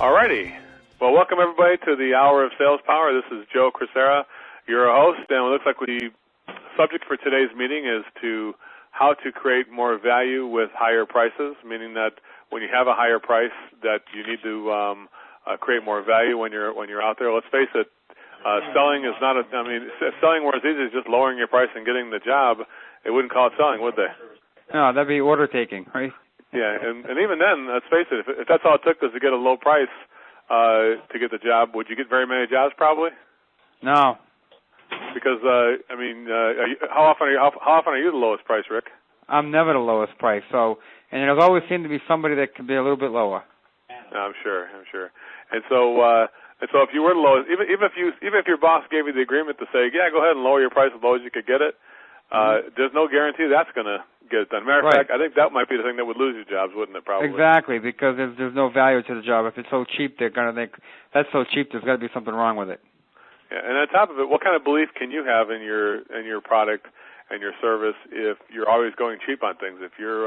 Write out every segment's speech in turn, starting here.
Alrighty. Well, welcome everybody to the Hour of Sales Power. This is Joe Crisara, your host, and it looks like the subject for today's meeting is how to create more value with higher prices, meaning that when you have a higher price, that you need to create more value when you're out there. Let's face it, selling is not selling where it's easy is just lowering your price and getting the job. They wouldn't call it selling, would they? No, that'd be order taking, right? Yeah, and even then, let's face it, if that's all it took was to get a low price to get the job, would you get very many jobs? Probably. No. Because how often are you the lowest price, Rick? I'm never the lowest price. So, and there's always seemed to be somebody that can be a little bit lower. I'm sure. And so if you were the lowest, even if your boss gave you the agreement to say, yeah, go ahead and lower your price as low as you could get it, there's no guarantee that's going to get it done. Matter of fact, I think that might be the thing that would lose you jobs, wouldn't it? Probably. Exactly, because there's no value to the job. If it's so cheap, they're going to think that's so cheap. There's got to be something wrong with it. Yeah, and on top of it, what kind of belief can you have in your product and your service if you're always going cheap on things? If you're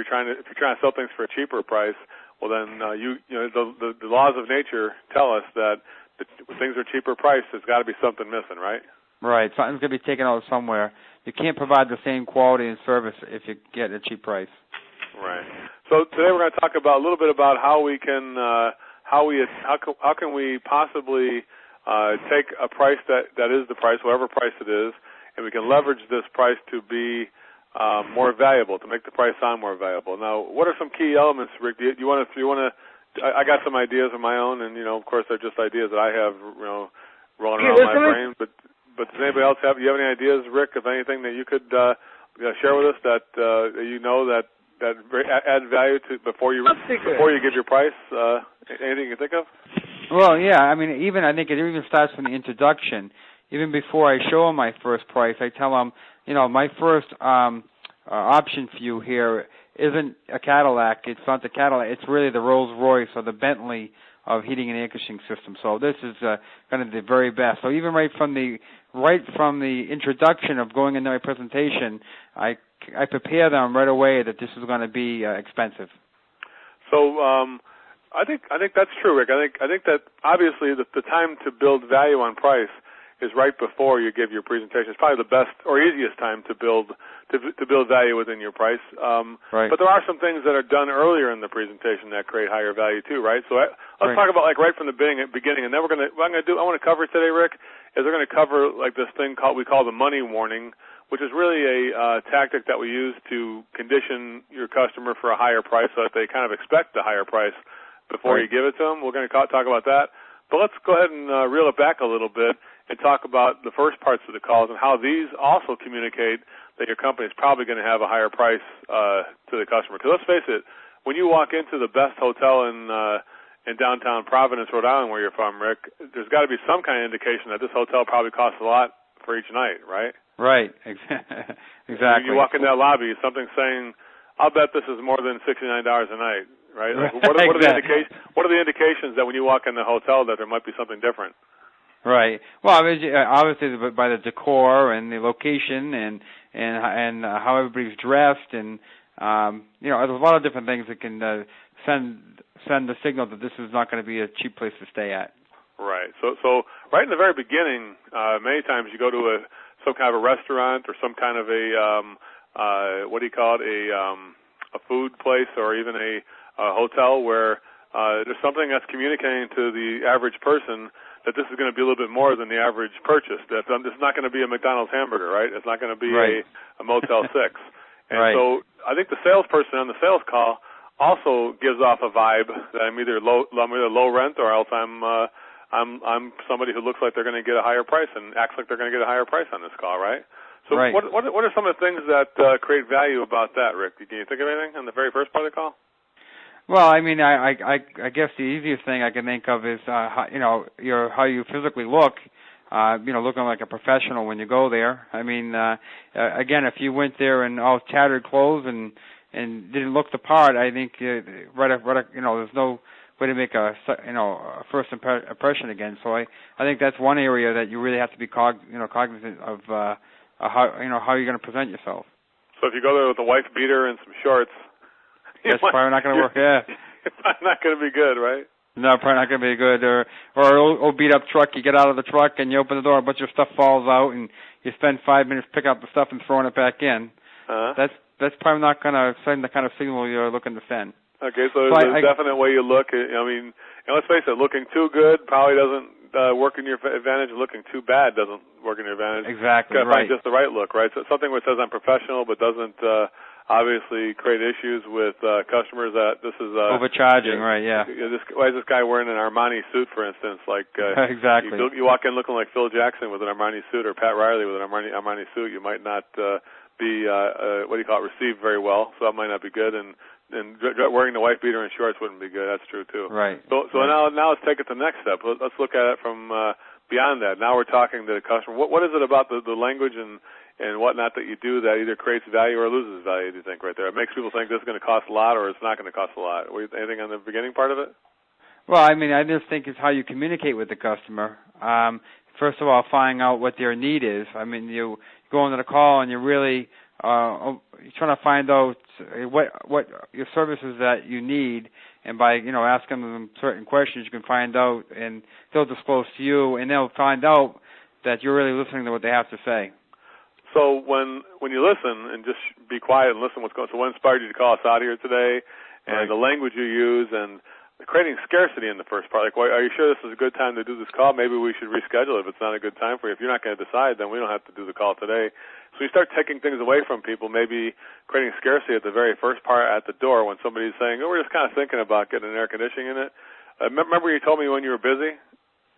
trying to sell things for a cheaper price, well then the laws of nature tell us that when things are cheaper priced, there's got to be something missing, right? Right, something's going to be taken out somewhere. You can't provide the same quality and service if you get a cheap price. Right. So today we're going to talk a little bit about how we can how can we possibly take a price that is the price, whatever price it is, and we can leverage this price to be more valuable, to make the price sound more valuable. Now, what are some key elements, Rick? Do you want to? I got some ideas of my own, and of course, they're just ideas that I have, rolling around my brain. But does anybody else have? Do you have any ideas, Rick, of anything that you could share with us that that add value to before you give your price? Anything you can think of? Well, yeah. I think it even starts from the introduction. Even before I show them my first price, I tell them, my first option for you here isn't a Cadillac. It's not the Cadillac. It's really the Rolls Royce or the Bentley of heating and air conditioning system. So this is kind of the very best. So even right from the introduction of going into my presentation, I prepare them right away that this is going to be expensive. So I think that's true, Rick. I think that obviously the time to build value on price is right before you give your presentation. It's probably the best or easiest time to build value within your price. Right. But there are some things that are done earlier in the presentation that create higher value too, right? So let's talk about right from the beginning, and then what I want to cover today, Rick, is we're going to cover this thing we call the money warning, which is really a tactic that we use to condition your customer for a higher price so that they kind of expect the higher price before you give it to them. We're going to talk about that. But let's go ahead and reel it back a little bit and talk about the first parts of the calls and how these also communicate that your company is probably going to have a higher price to the customer. Because let's face it, when you walk into the best hotel in downtown Providence, Rhode Island, where you're from, Rick, there's got to be some kind of indication that this hotel probably costs a lot for each night, right? Right, exactly. When you walk in that lobby, something's saying, I'll bet this is more than $69 a night, right? Like, what are the indications that when you walk in the hotel that there might be something different? Right. Well, obviously by the decor and the location and how everybody's dressed, and there's a lot of different things that can send the signal that this is not going to be a cheap place to stay at. Right. So right in the very beginning, many times you go to some kind of a restaurant or some kind of a a food place or even a hotel where there's something that's communicating to the average person that this is going to be a little bit more than the average purchase. That it's not going to be a McDonald's hamburger, right? It's not going to be a Motel 6. And so I think the salesperson on the sales call also gives off a vibe that I'm either low rent or else I'm somebody who looks like they're going to get a higher price and acts like they're going to get a higher price on this call, right? So what are some of the things that create value about that, Rick? Can you think of anything on the very first part of the call? Well, I guess the easiest thing I can think of is how you physically look. Looking like a professional when you go there. Again, if you went there in all tattered clothes and didn't look the part, I think there's no way to make a first impression again. So I think that's one area that you really have to be cognizant of how you're going to present yourself. So if you go there with a wife beater and some shorts, that's probably not going to work. Yeah, probably not going to be good, right? No, probably not going to be good. Or an old beat-up truck, you get out of the truck and you open the door, a bunch of stuff falls out, and you spend 5 minutes picking up the stuff and throwing it back in. That's probably not going to send the kind of signal you're looking to send. Okay, so there's a definite way you look. I mean, let's face it, looking too good probably doesn't work in your advantage. Looking too bad doesn't work in your advantage. Exactly, You've got to find just the right look, right? So something which says I'm professional but doesn't obviously create issues with customers that this is overcharging, right? Yeah. Why is this guy wearing an Armani suit, for instance? Like exactly. You walk in looking like Phil Jackson with an Armani suit, or Pat Riley with an Armani suit. You might not be received very well. So that might not be good. And wearing the wife beater and shorts wouldn't be good. That's true too. Right. So right. Now let's take it to the next step. Let's look at it from beyond that. Now we're talking to the customer. What is it about the language and whatnot that you do that either creates value or loses value, do you think, right there? It makes people think this is going to cost a lot or it's not going to cost a lot. Anything on the beginning part of it? Well, I mean, I just think it's how you communicate with the customer. First of all, finding out what their need is. I mean, you go into the call and you're really you're trying to find out what your services that you need, and by asking them certain questions, you can find out, and they'll disclose to you, and they'll find out that you're really listening to what they have to say. So when you listen and just be quiet and listen what's going on, so what inspired you to call us out here today, and the language you use, and creating scarcity in the first part. Like, are you sure this is a good time to do this call? Maybe we should reschedule if it's not a good time for you. If you're not going to decide, then we don't have to do the call today. So you start taking things away from people, maybe creating scarcity at the very first part at the door when somebody's saying, we're just kind of thinking about getting an air conditioning unit. Remember you told me when you were busy?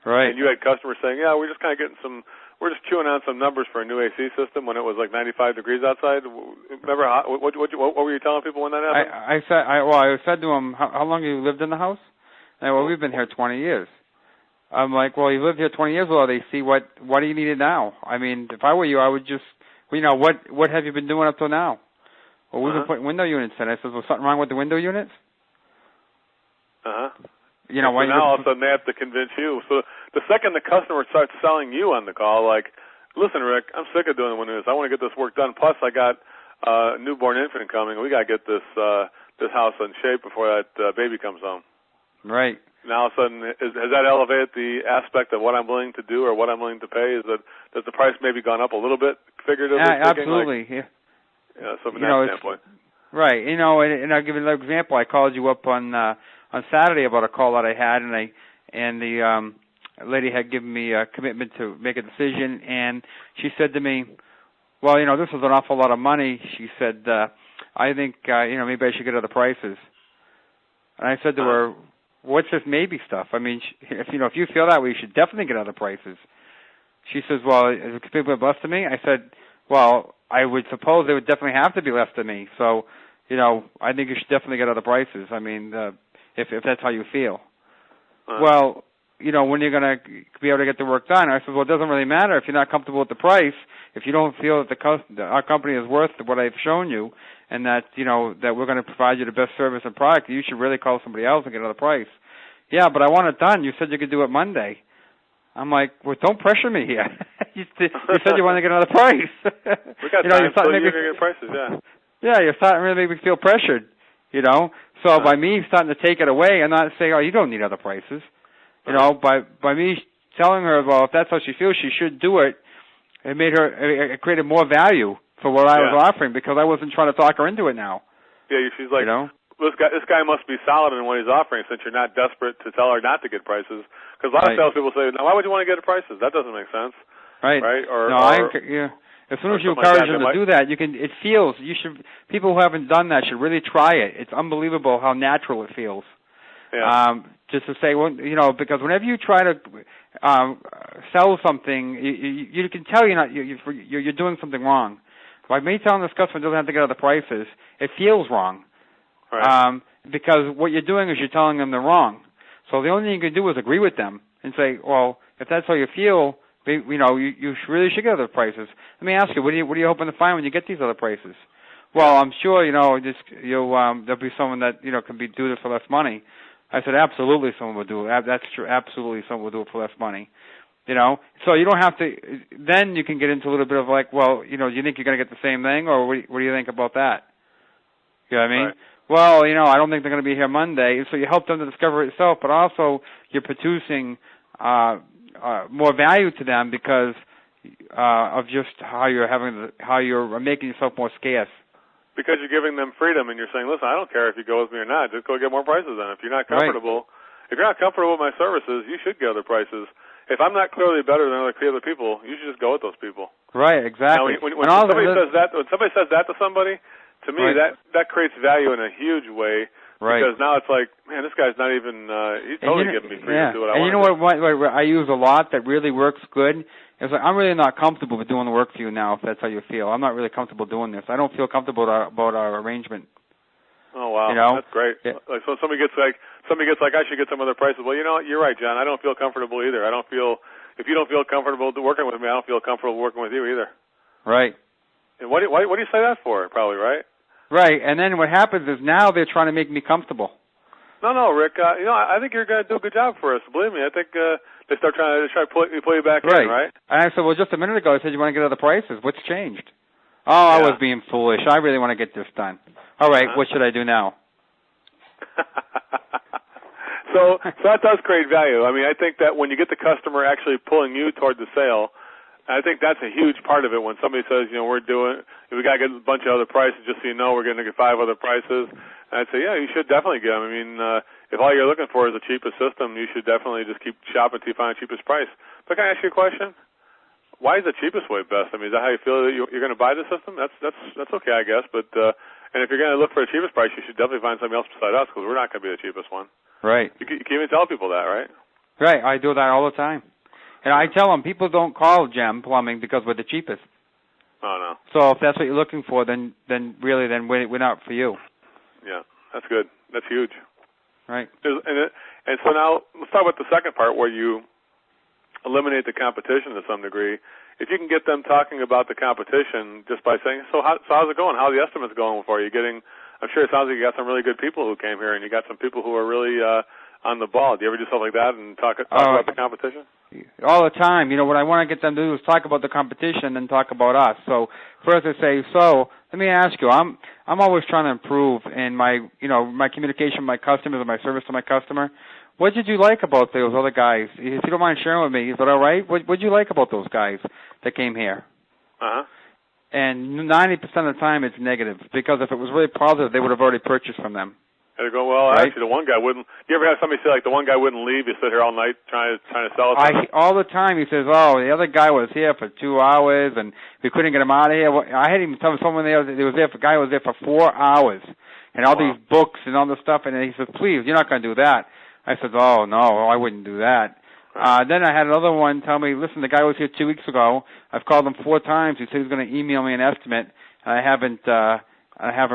Right. And you had customers saying, we're just kind of getting we're just chewing on some numbers for a new AC system when it was like 95 degrees outside. Remember, what were you telling people when that happened? I said to them, how long have you lived in the house? And we've been here 20 years. I'm like, well, you lived here 20 years. Well, they see what do you need it now? I mean, if I were you, I would just, what have you been doing up till now? Well, we've been putting window units in. I said, well, something wrong with the window units? So now all of a sudden they have to convince you. So the second the customer starts selling you on the call, like, listen, Rick, I'm sick of doing the windows. I want to get this work done. Plus, I got a newborn infant coming. We got to get this house in shape before that baby comes home. Right. Now all of a sudden, has that elevated the aspect of what I'm willing to do or what I'm willing to pay? Has the price maybe gone up a little bit, figuratively speaking? Absolutely. So from that standpoint. Right. And I'll give you another example. I called you up on Saturday about a call that I had, and the lady had given me a commitment to make a decision, and she said to me, well, this is an awful lot of money. She said, I think, maybe I should get other prices. And I said to her, what's this maybe stuff? I mean, if you feel that way, you should definitely get other prices. She says, well, is it people less than me? I said, well, I would suppose they would definitely have to be less than me. So, I think you should definitely get other prices. I mean, if that's how you feel. Well, when you're going to be able to get the work done? I said, well, it doesn't really matter if you're not comfortable with the price. If you don't feel that our company is worth what I've shown you, and that that we're going to provide you the best service and product, you should really call somebody else and get another price. Yeah, but I want it done. You said you could do it Monday. I'm like, well, don't pressure me here. you said you want to get another price. We got time, so you're going to get prices, yeah. Yeah, you're starting to really make me feel pressured, So by me starting to take it away and not say, oh, you don't need other prices, by me telling her, well, if that's how she feels, she should do it, it created more value for what I was offering because I wasn't trying to talk her into it now. Yeah, she's like, this guy must be solid in what he's offering since you're not desperate to tell her not to get prices. Because a lot of salespeople say, now, why would you want to get prices? That doesn't make sense. Right. Right? As soon as you encourage them to do that, people who haven't done that should really try it. It's unbelievable how natural it feels. Yeah. Just to say, because whenever you try to sell something, you can tell you're doing something wrong. By me telling this customer doesn't have to get other prices, it feels wrong. Right. Because what you're doing is you're telling them they're wrong. So the only thing you can do is agree with them and say, well, if that's how you feel, you really should get other prices. Let me ask you, what are you hoping to find when you get these other prices? Well, I'm sure there'll be someone that can do this for less money. I said, absolutely, someone will do it. That's true. Absolutely, someone will do it for less money. So you don't have to. Then you can get into a little bit of like, well, do you think you're going to get the same thing, or what do you think about that? You know what I mean? Right. well, I don't think they're going to be here Monday. So you help them to discover it yourself, but also you're producing more value to them because of just how you're making yourself more scarce. Because you're giving them freedom, and you're saying, listen, I don't care if you go with me or not. Just go get more prices then. If you're not comfortable, If you're not comfortable with my services, you should get other prices. If I'm not clearly better than other people, you should just go with those people. Right, exactly. Now, when somebody says that to somebody, to me, that creates value in a huge way. Right. Because now it's like, man, this guy's not even, he's totally giving me freedom to do what I want. And you know what I use a lot that really works good? It's like, I'm really not comfortable with doing the work for you now, if that's how you feel. I'm not really comfortable doing this. I don't feel comfortable about our arrangement. Oh, wow. That's great. Yeah. Like, so somebody gets like, I should get some other prices. Well, you know what? You're right, John. I don't feel comfortable either. If you don't feel comfortable working with me, I don't feel comfortable working with you either. Right. And what do you say that for? Probably, right? Right, and then what happens is now they're trying to make me comfortable. No, Rick. I think you're going to do a good job for us. Believe me, I think they start trying to pull you back in, right? And I said, well, just a minute ago I said you want to get other prices. What's changed? Oh, I was being foolish. I really want to get this done. All right, what should I do now? So that does create value. I mean, I think that when you get the customer actually pulling you toward the sale, I think that's a huge part of it. When somebody says, we got to get a bunch of other prices, just so you know, we're going to get 5 other prices. And I'd say, yeah, you should definitely get them. I mean, if all you're looking for is the cheapest system, you should definitely just keep shopping until you find the cheapest price. But can I ask you a question? Why is the cheapest way best? I mean, is that how you feel that you're going to buy the system? That's okay, I guess. But and if you're going to look for the cheapest price, you should definitely find something else beside us because we're not going to be the cheapest one. Right. You can even tell people that, right? Right. I do that all the time. And I tell them, people don't call Gem Plumbing because we're the cheapest. Oh, no. So if that's what you're looking for, then we're not for you. Yeah, that's good. That's huge. Right. And so now let's talk about the second part where you eliminate the competition to some degree. If you can get them talking about the competition just by saying, so how's it going? How are the estimates going for you? I'm sure it sounds like you got some really good people who came here, and you got some people who are really on the ball. Do you ever do stuff like that and talk about the competition? All the time. What I want to get them to do is talk about the competition and talk about us. So first I say, so let me ask you, I'm always trying to improve in my communication with my customers and my service to my customer. What did you like about those other guys? If you don't mind sharing with me, is that all right? What did you like about those guys that came here? Uh-huh. And 90% of the time it's negative, because if it was really positive, they would have already purchased from them. And they go, well, actually, the one guy wouldn't. You ever have somebody say, like, the one guy wouldn't leave? You sit here all night trying to sell it? All the time he says, oh, the other guy was here for 2 hours, and we couldn't get him out of here. I had even told someone the guy was there for 4 hours, and all these books and all this stuff, and he says, please, you're not going to do that. I said, oh, no, I wouldn't do that. Then I had another one tell me, listen, the guy was here 2 weeks ago. I've called him 4 times. He said he's going to email me an estimate. I haven't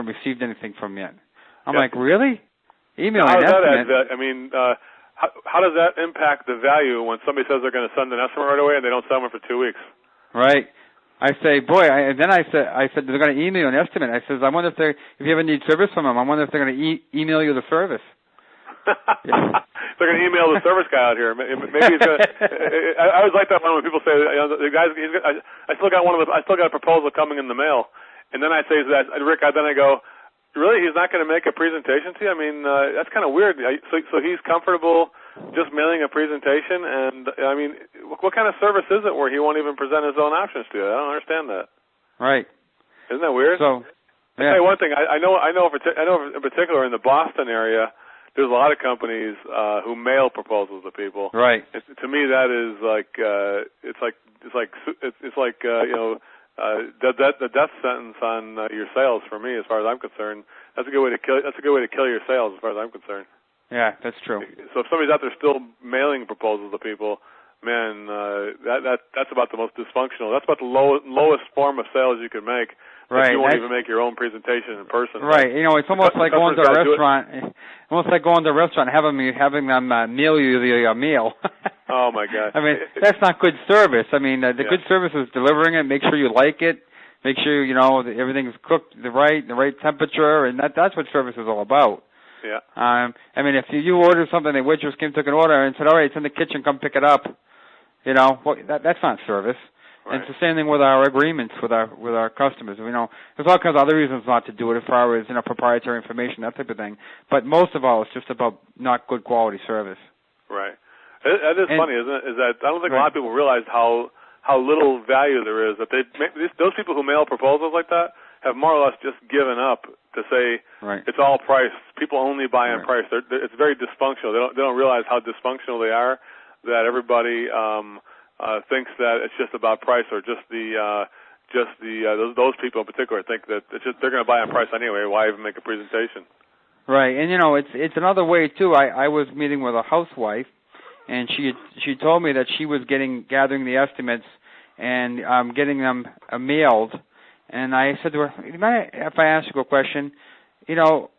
received anything from him yet. I'm like, really? Email an estimate? How does that impact the value when somebody says they're going to send an estimate right away and they don't send one for 2 weeks? Right. I say, boy, and then I said they're going to email an estimate. I says, I wonder if you ever need service from them, I wonder if they're going to email you the service. They're going to email the service guy out here. Maybe he's going to. I always like that one when people say, the guys. I still got a proposal coming in the mail, and then I say to that, Rick. Then I go, really? He's not going to make a presentation to you? I mean, that's kind of weird. So he's comfortable just mailing a presentation, and I mean, what kind of service is it where he won't even present his own options to you? I don't understand that. Right. Isn't that weird? So, yeah. I'll tell you one thing. I know in particular in the Boston area, there's a lot of companies who mail proposals to people. Right. To me, that is like it's like the death sentence on your sales. For me, as far as I'm concerned, that's a good way to kill. That's a good way to kill your sales, as far as I'm concerned. Yeah, that's true. So if somebody's out there still mailing proposals to people, man, that's about the most dysfunctional. That's about the lowest form of sales you can make. Right. You won't even make your own presentation in person. Right. It's almost like going to a restaurant. Almost like going to a restaurant and having them mail you the meal. Oh my God. I mean, that's not good service. I mean, the good service is delivering it. Make sure you like it. Make sure that everything's cooked the right temperature, and that's what service is all about. Yeah. I mean, if you order something, the waitress took an order and said, "All right, it's in the kitchen. Come pick it up." That's not service. And it's the same thing with our agreements with our customers. You know, there's all kinds of other reasons not to do it as far as, you know, proprietary information, that type of thing. But most of all, it's just about not good quality service. Right. That is funny, isn't it? Is that I don't think a lot of people realize how little value there is. That those people who mail proposals like that have more or less just given up to say it's all price. People only buy on price. It's very dysfunctional. They don't realize how dysfunctional they are. That everybody thinks that it's just about price, or those people in particular think that it's just they're going to buy on price anyway. Why even make a presentation? Right, and you know it's another way too. I was meeting with a housewife, and she told me that she was gathering the estimates and getting them mailed. And I said to her, if I ask you a question, you know,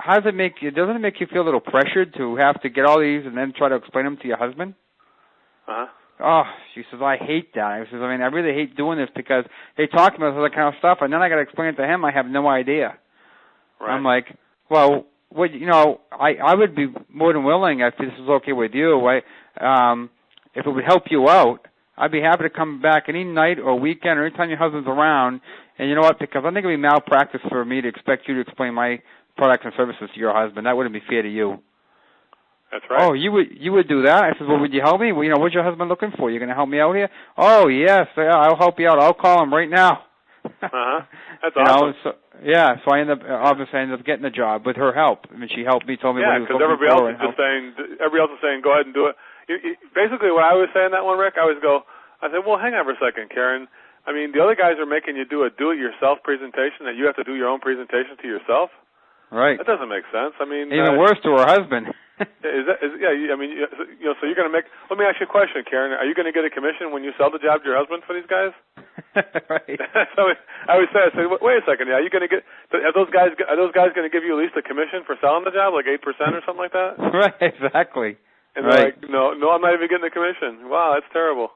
doesn't it make you feel a little pressured to have to get all these and then try to explain them to your husband? Uh-huh. Oh, she says, I hate that. I says, I really hate doing this because they talk about this other kind of stuff, and then I got to explain it to him. I have no idea. Right. I'm like, well, you know, I would be more than willing, if this is okay with you, if it would help you out, I'd be happy to come back any night or weekend or anytime your husband's around. And you know what? Because I think it would be malpractice for me to expect you to explain my products and services to your husband. That wouldn't be fair to you. That's right. Oh, you would do that? I said, well, would you help me? Well, you know, what's your husband looking for? You're going to help me out here? Oh, yes, I'll help you out. I'll call him right now. That's awesome. So I ended up getting the job with her help. I mean, she helped me, told me what he was looking for. Yeah, because everybody else is saying, go ahead and do it. Basically, what I was saying that one, Rick, I said, well, hang on for a second, Karen. I mean, the other guys are making you do a do-it-yourself presentation, and you have to do your own presentation to yourself? Right. That doesn't make sense. I mean, even worse to her husband. I mean, you know, so you're going to make. Let me ask you a question, Karen. Are you going to get a commission when you sell the job to your husband for these guys? Right. So I always say, wait a second. Are you going to get? Are those guys going to give you at least a commission for selling the job, like 8% or something like that? Right. Exactly. And they're like, no, I'm not even getting a commission. Wow, that's terrible.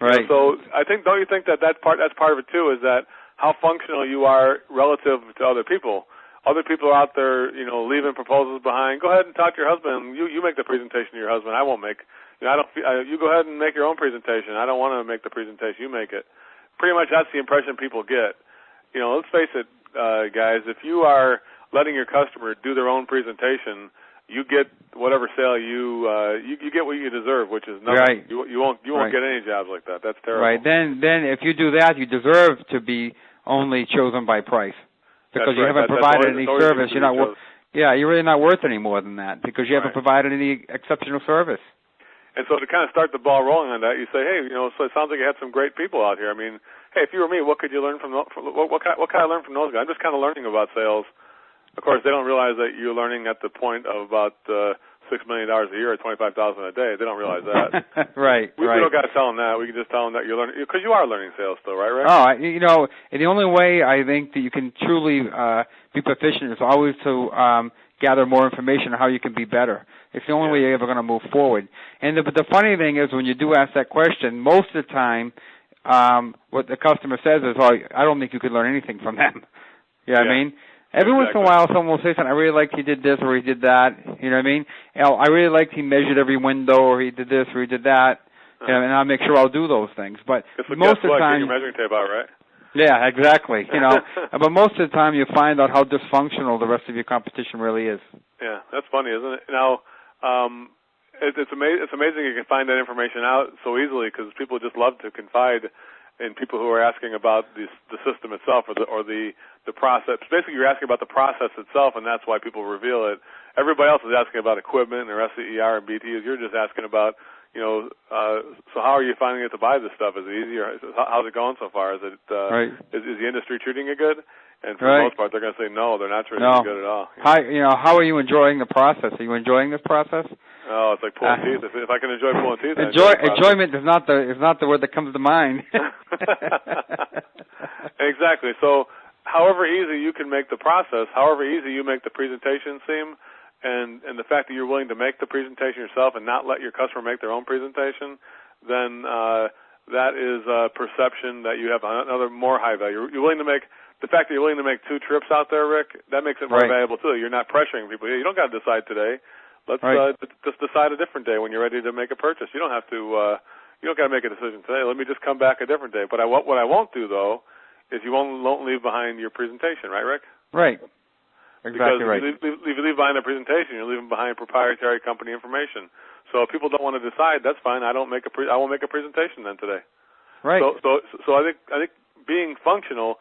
Right. You know, so don't you think that's part of it too? Is that how functional you are relative to other people? Other people are out there, you know, leaving proposals behind. Go ahead and talk to your husband. You make the presentation to your husband. I won't make. You know, you go ahead and make your own presentation. I don't want to make the presentation. You make it. Pretty much that's the impression people get. You know, let's face it, guys. If you are letting your customer do their own presentation, you get whatever sale you get what you deserve, which is nothing. Right. You won't get any jobs like that. That's terrible. Right. Then if you do that, you deserve to be only chosen by price because you haven't provided any service. You're not. You're really not worth any more than that because you haven't provided any exceptional service. And so to kind of start the ball rolling on that, you say, hey, you know, so it sounds like you had some great people out here. I mean, hey, if you were me, what could you learn from? What can I learn from those guys? I'm just kind of learning about sales. Of course, they don't realize that you're learning at the point of about $6 million a year or $25,000 a day. They don't realize that. Right. We don't got to tell them that. We can just tell them that you're learning because you are learning sales still, right, Rick? Oh, you know, the only way I think that you can truly be proficient is always to gather more information on how you can be better. It's the only way you're ever going to move forward. And but the funny thing is, when you do ask that question, most of the time, what the customer says is, "Oh, I don't think you could learn anything from them." You know what I mean? Every once in a while, someone will say something, I really liked he did this or he did that. You know what I mean? I really liked he measured every window or he did this or he did that. And I'll make sure I'll do those things. But most of the time... Get your measuring tape out, right? Yeah, exactly. You know, but most of the time you find out how dysfunctional the rest of your competition really is. Yeah, that's funny, isn't it? Now, it's amazing you can find that information out so easily because people just love to confide in people who are asking about the system itself or the process. Basically, you're asking about the process itself, and that's why people reveal it. Everybody else is asking about equipment or SCER and BTUs. You're just asking about, you know, so how are you finding it to buy this stuff? Is it easy? Or how's it going so far? Is it is the industry treating it good? And for the most part, they're going to say no, they're not treating it good at all. How are you enjoying the process? Are you enjoying this process? Oh, it's like pulling teeth. If I can enjoy pulling teeth, enjoyment is not the word that comes to mind. Exactly. So, however easy you can make the process, however easy you make the presentation seem, and the fact that you're willing to make the presentation yourself and not let your customer make their own presentation, then that is a perception that you have another more high value. You're willing to make. The fact that you're willing to make 2 trips out there, Rick, that makes it more valuable too. You're not pressuring people. You don't got to decide today. Let's just decide a different day when you're ready to make a purchase. You don't have to, you don't got to make a decision today. Let me just come back a different day. But what I won't do, though, is you won't leave behind your presentation, right, Rick? Right. Exactly right. If you leave behind a presentation, you're leaving behind proprietary company information. So if people don't want to decide, that's fine. I won't make a presentation then today. Right. So I think being functional.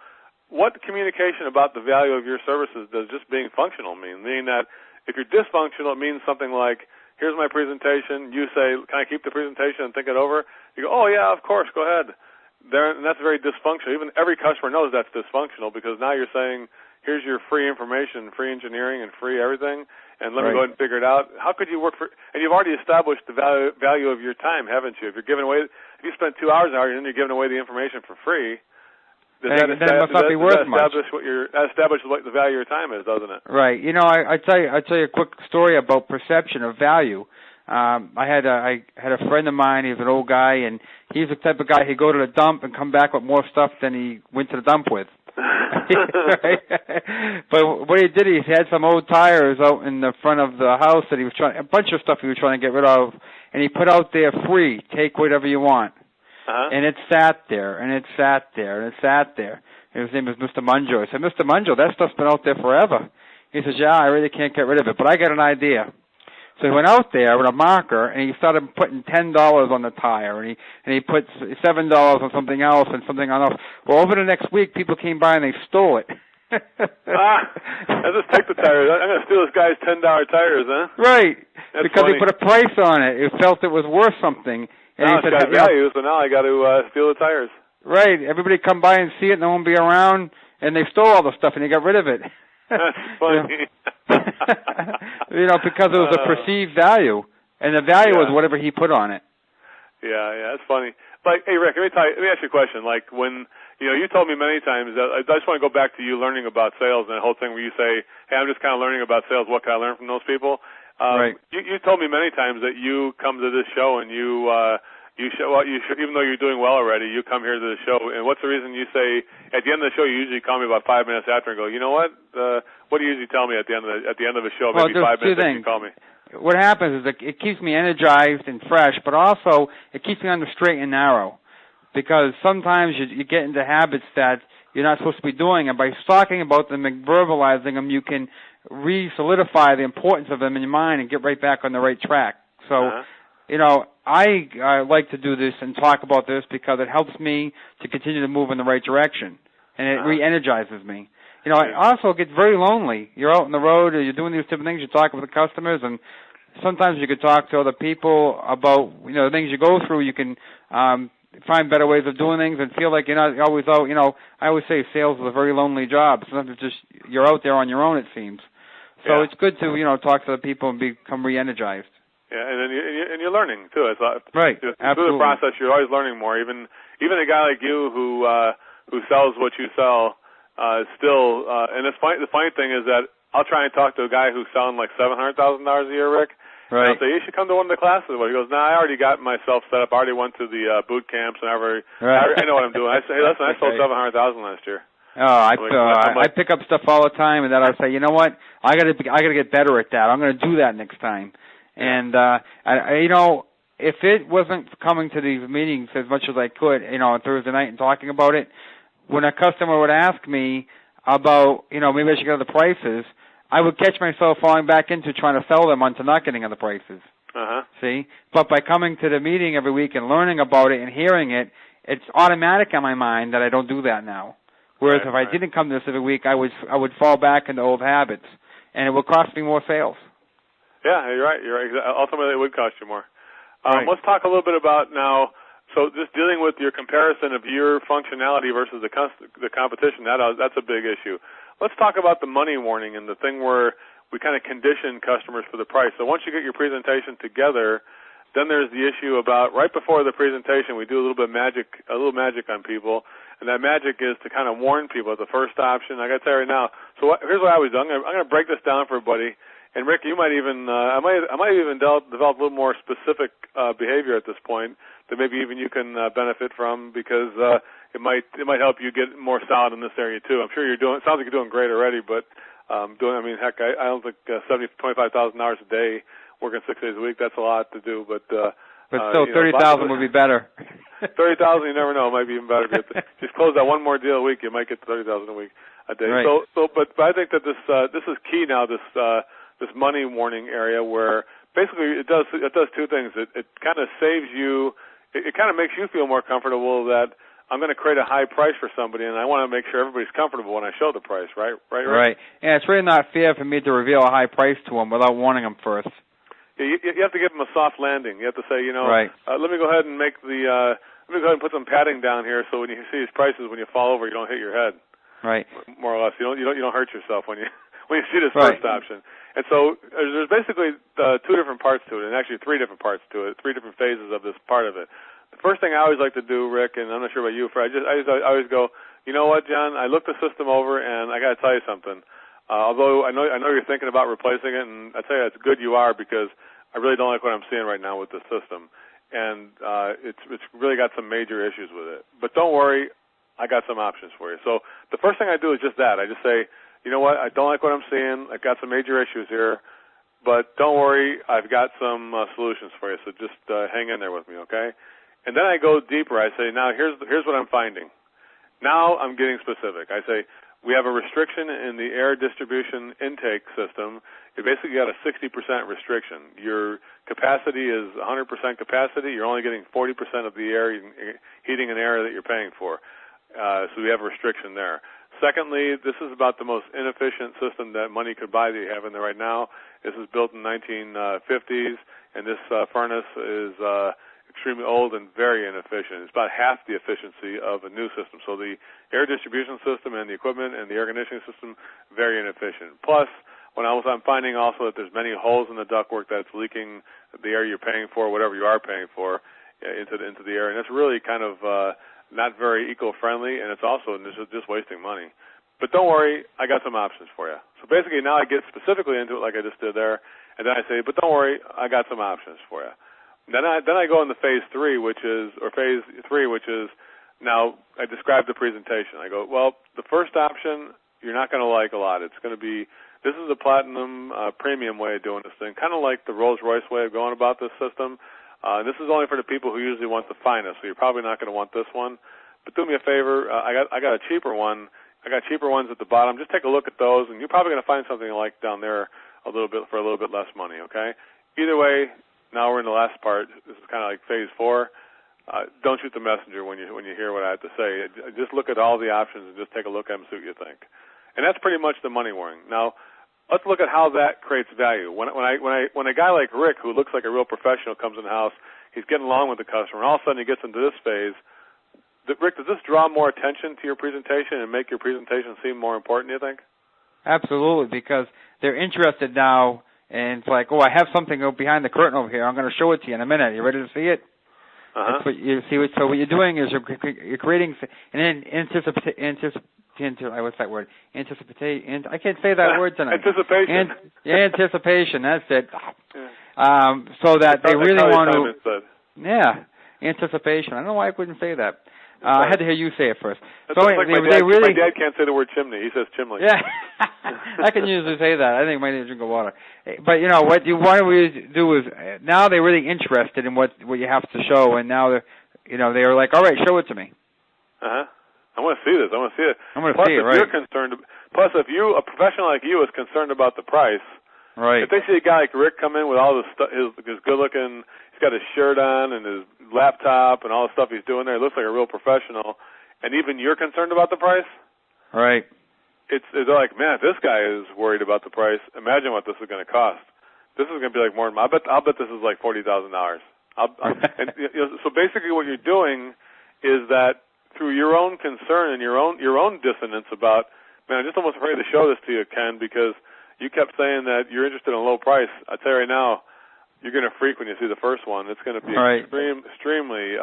What communication about the value of your services does just being functional mean? Meaning that if you're dysfunctional, it means something like, here's my presentation. You say, can I keep the presentation and think it over? You go, oh, yeah, of course, go ahead. And that's very dysfunctional. Even every customer knows that's dysfunctional because now you're saying, here's your free information, free engineering, and free everything, and let me go ahead and figure it out. How could you work for – and you've already established the value of your time, haven't you? If you spend 2 hours an hour and then you're giving away the information for free – that must not be worth much. Establish what the value of your time is, doesn't it? Right. I tell you a quick story about perception of value. I had a friend of mine. He's an old guy, and he's the type of guy he'd go to the dump and come back with more stuff than he went to the dump with. Right? But what he did, he had some old tires out in the front of the house that he was a bunch of stuff he was trying to get rid of, and he put out there free, take whatever you want. Uh-huh. And it sat there, and it sat there, and it sat there. And his name is Mr. Munjo. I said, Mr. Munjo, that stuff's been out there forever. He says, yeah, I really can't get rid of it, but I got an idea. So he went out there with a marker, and he started putting $10 on the tire, and he put $7 on something else and something else. Well, over the next week, people came by and they stole it. I'll just take the tires. I'm going to steal this guy's $10 tires, huh? Right, That's because funny. he put a price on it. It felt it was worth something. And now it's got value, so now I got to steal the tires. Right. Everybody come by and see it, no one be around, and they stole all the stuff, and they got rid of it. That's funny. Because it was a perceived value, and the value was whatever he put on it. Yeah, that's funny. Like, hey, Rick, let me ask you a question. Like, when, you told me many times that, I just want to go back to you learning about sales and the whole thing where you say, hey, I'm just kind of learning about sales. What can I learn from those people? Right. You told me many times that you come to this show and you even though you're doing well already, you come here to the show. And what's the reason you say at the end of the show? You usually call me about 5 minutes after and go, you know what? What do you usually tell me at the end of the show? Maybe 5 minutes after you call me. What happens is that it keeps me energized and fresh, but also it keeps me on the straight and narrow, because sometimes you get into habits that you're not supposed to be doing, and by talking about them and verbalizing them, you can re-solidify the importance of them in your mind and get right back on the right track. So, I like to do this and talk about this because it helps me to continue to move in the right direction, and it re-energizes me. It also gets very lonely. You're out on the road, or you're doing these different things, you're talking with the customers, and sometimes you could talk to other people about, the things you go through. You can find better ways of doing things and feel like you're not always out. I always say sales is a very lonely job. Sometimes you're out there on your own, it seems. So it's good to, talk to the people and become re-energized. Yeah, and then you're learning too. Right. Through Absolutely. the process, you're always learning more. Even a guy like you who sells what you sell, still. And the funny thing is that I'll try and talk to a guy who's selling like $700,000 a year, Rick. Right. And I'll say, you should come to one of the classes. He goes, I already got myself set up. I already went to the boot camps and I know what I'm doing. I say, hey, listen, I sold $700,000 last year. Oh, I pick up stuff all the time, and then I say, you know what? I got to get better at that. I'm going to do that next time. And if it wasn't coming to these meetings as much as I could, on Thursday night and talking about it, when a customer would ask me about, maybe I should get the prices, I would catch myself falling back into trying to sell them onto not getting the prices. Uh-huh. See? But by coming to the meeting every week and learning about it and hearing it, it's automatic in my mind that I don't do that now. Whereas if I didn't come to this every week, I would fall back into old habits, and it would cost me more sales. Yeah, you're right. Ultimately, it would cost you more. Right. Let's talk a little bit about now. So just dealing with your comparison of your functionality versus the competition, that's a big issue. Let's talk about the money warning and the thing where we kind of condition customers for the price. So once you get your presentation together, then there's the issue about right before the presentation, we do a little magic on people, and that magic is to kind of warn people at the first option. I got to tell you right now. So here's what I was doing. I'm going to break this down for everybody. And Rick, you might even I might even develop a little more specific behavior at this point that maybe even you can benefit from, because it might help you get more solid in this area too. I'm sure you're doing. It sounds like you're doing great already, but I don't think $25,000 a day working 6 days a week, that's a lot to do. But But still, 30,000 would be better. 30,000, you never know. It might be even better. Just close that one more deal a week, you might get to 30,000 a week a day. Right. But I think that this is key now. This money warning area, where basically it does two things. It kind of saves you. It kind of makes you feel more comfortable that I'm going to create a high price for somebody, and I want to make sure everybody's comfortable when I show the price. Right. And it's really not fair for me to reveal a high price to them without warning them first. Yeah, you have to give them a soft landing. You have to say, right. Let me go ahead and make let me go ahead and put some padding down here, so when you see these prices, when you fall over, you don't hit your head. Right. More or less, you don't hurt yourself when you see this first option. And so there's basically two different parts to it, and actually three different parts to it, three different phases of this part of it. The first thing I always like to do, Rick, and I'm not sure about you, Fred, I always go, you know what, John? I looked the system over, and I got to tell you something. Although I know you're thinking about replacing it, and I tell you it's good you are, because I really don't like what I'm seeing right now with the system, and it's really got some major issues with it. But don't worry, I got some options for you. So the first thing I do is just that. I just say, you know what, I don't like what I'm seeing. I've got some major issues here, but don't worry, I've got some solutions for you. So just hang in there with me, okay? And then I go deeper. I say, now here's what I'm finding. Now I'm getting specific. I say, we have a restriction in the air distribution intake system. You basically got a 60% restriction. Your capacity is 100% capacity. You're only getting 40% of the air, heating and air that you're paying for. So we have a restriction there. Secondly, this is about the most inefficient system that money could buy that you have in there right now. This is built in 1950s, and this furnace is extremely old and very inefficient. It's about half the efficiency of a new system. So the air distribution system and the equipment and the air conditioning system, very inefficient. Plus, I'm finding also that there's many holes in the ductwork that's leaking the air you're paying for, whatever you are paying for, into the air. And it's really kind of not very eco-friendly, and it's also just wasting money. But don't worry, I got some options for you. So basically now I get specifically into it like I just did there, and then I say, but don't worry, I got some options for you. Then I go into phase three, which is now I describe the presentation. I go, well, the first option you're not going to like a lot. It's going to be, this is a platinum premium way of doing this thing, kind of like the Rolls-Royce way of going about this system. This is only for the people who usually want the finest, so you're probably not going to want this one. But do me a favor, I got a cheaper one. I got cheaper ones at the bottom. Just take a look at those, and you're probably going to find something you like down there for a little bit less money. Okay. Either way. Now we're in the last part. This is kind of like phase 4. Don't shoot the messenger when you hear what I have to say. Just look at all the options and just take a look at them and see what you think. And that's pretty much the money warning. Now, let's look at how that creates value. When a guy like Rick, who looks like a real professional, comes in the house, he's getting along with the customer, and all of a sudden he gets into this phase. Rick, does this draw more attention to your presentation and make your presentation seem more important, do you think? Absolutely, because they're interested now. And it's like, I have something behind the curtain over here. I'm going to show it to you in a minute. You ready to see it? Uh-huh. So what you're doing is you're creating an what's that word? Anticipation. I can't say that word tonight. Anticipation. Anticipation. That's it. So that they really want to. Yeah, anticipation. I don't know why I couldn't say that. I had to hear you say it first. That's like my dad can't say the word chimney. He says chimney. Yeah, I can usually say that. I think I might need to drink of water. But what you want to do is now they're really interested in what you have to show, and now they're like, all right, show it to me. I want to see this. I want to see it. I'm going to see it. Right. Plus, if a professional like you is concerned about the price, right? If they see a guy like Rick come in with all this stuff, his good-looking, he's got his shirt on and his laptop and all the stuff he's doing there. He looks like a real professional. And even you're concerned about the price? Right. They're like, man, if this guy is worried about the price, imagine what this is going to cost. This is going to be like more. I'll bet this is like $40,000. So basically, what you're doing is that through your own concern and your own dissonance about, man, I'm just almost afraid to show this to you, Ken, because you kept saying that you're interested in a low price. I tell you right now, you're going to freak when you see the first one. It's going to be extremely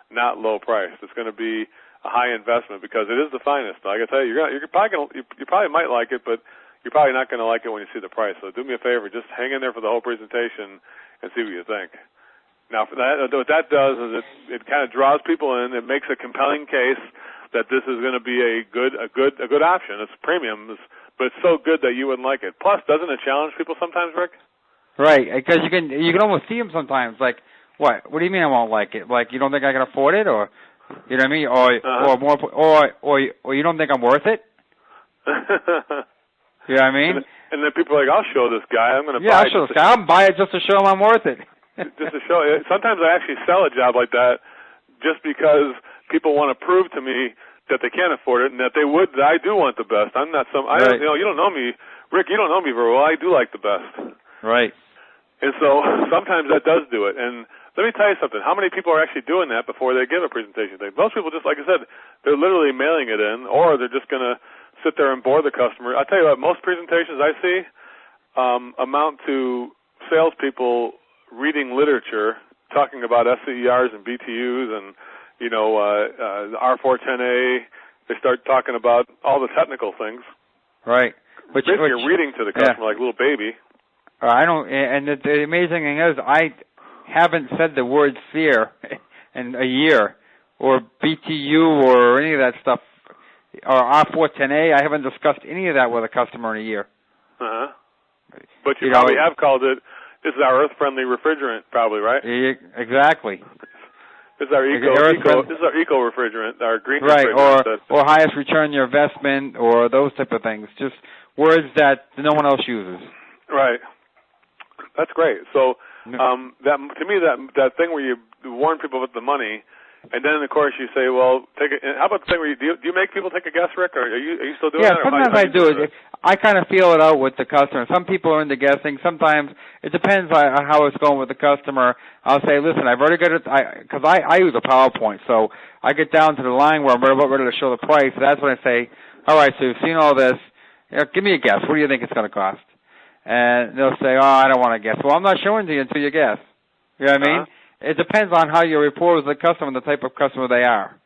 not low price. It's going to be a high investment because it is the finest. I can tell you, you probably might like it, but you're probably not going to like it when you see the price. So do me a favor, just hang in there for the whole presentation and see what you think. Now, for that, what that does is it kind of draws people in. It makes a compelling case that this is going to be a good option. It's premium, but it's so good that you wouldn't like it. Plus, doesn't it challenge people sometimes, Rick? Right, because you can almost see them sometimes. Like, What? What do you mean I won't like it? Like you don't think I can afford it, or you know what I mean, or more, or you don't think I'm worth it? You know what I mean? And then people are like, I'll show this guy. I'm going to buy it. Yeah, I'll show this guy. I'll buy it just to show him I'm worth it. Just to show. Sometimes I actually sell a job like that just because people want to prove to me that they can't afford it and that I do want the best. I'm not right. you don't know me, Rick. You don't know me very well. I do like the best. Right. And so sometimes that does do it. And let me tell you something. How many people are actually doing that before they give a presentation thing? Most people, just like I said, they're literally mailing it in, or they're just going to sit there and bore the customer. I'll tell you what, most presentations I see amount to salespeople reading literature, talking about SCERs and BTUs and, the R410A. They start talking about all the technical things. Right. Basically, you're reading to the customer like a little baby. I don't, and the amazing thing is, I haven't said the word sphere in a year, or BTU, or any of that stuff, or R410A. I haven't discussed any of that with a customer in a year. But you probably have called it. This is our earth-friendly refrigerant, probably, right? Exactly. This is our eco refrigerant, our green refrigerant. Right, or highest return on your investment, or those type of things. Just words that no one else uses. Right. That's great. So that to me, that thing where you warn people with the money, and then of course you say, well, how about the thing where do you make people take a guess, Rick? Or are you still doing that? Yeah, sometimes I do it. I kind of feel it out with the customer. Some people are into guessing. Sometimes it depends on how it's going with the customer. I'll say, listen, I've already got it, because I use a PowerPoint, so I get down to the line where I'm about ready to show the price. So that's when I say, all right, so you've seen all this. Give me a guess. What do you think it's going to cost? And they'll say, oh, I don't want to guess. Well, I'm not showing to you until you guess. You know what I mean? It depends on how your rapport with the customer and the type of customer they are.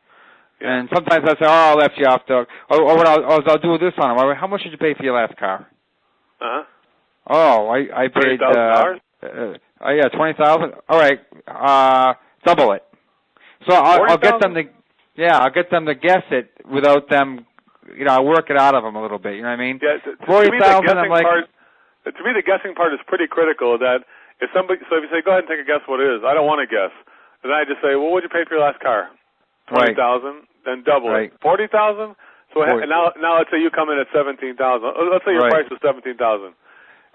Yeah. And sometimes I say, oh, I left you off the, or I'll do this on them. How much did you pay for your last car? Oh, I paid, $20,000? yeah, $20,000. All right, double it. So I'll get them to guess it without them, I'll work it out of them a little bit. You know what I mean? Yeah, 40,000. I'm like, to me, the guessing part is pretty critical. That if you say, go ahead and take a guess what it is, I don't want to guess. And then I just say, well, what did you pay for your last car? $20,000. Then double it. $40,000. So now let's say you come in at $17,000. Let's say your price is $17,000.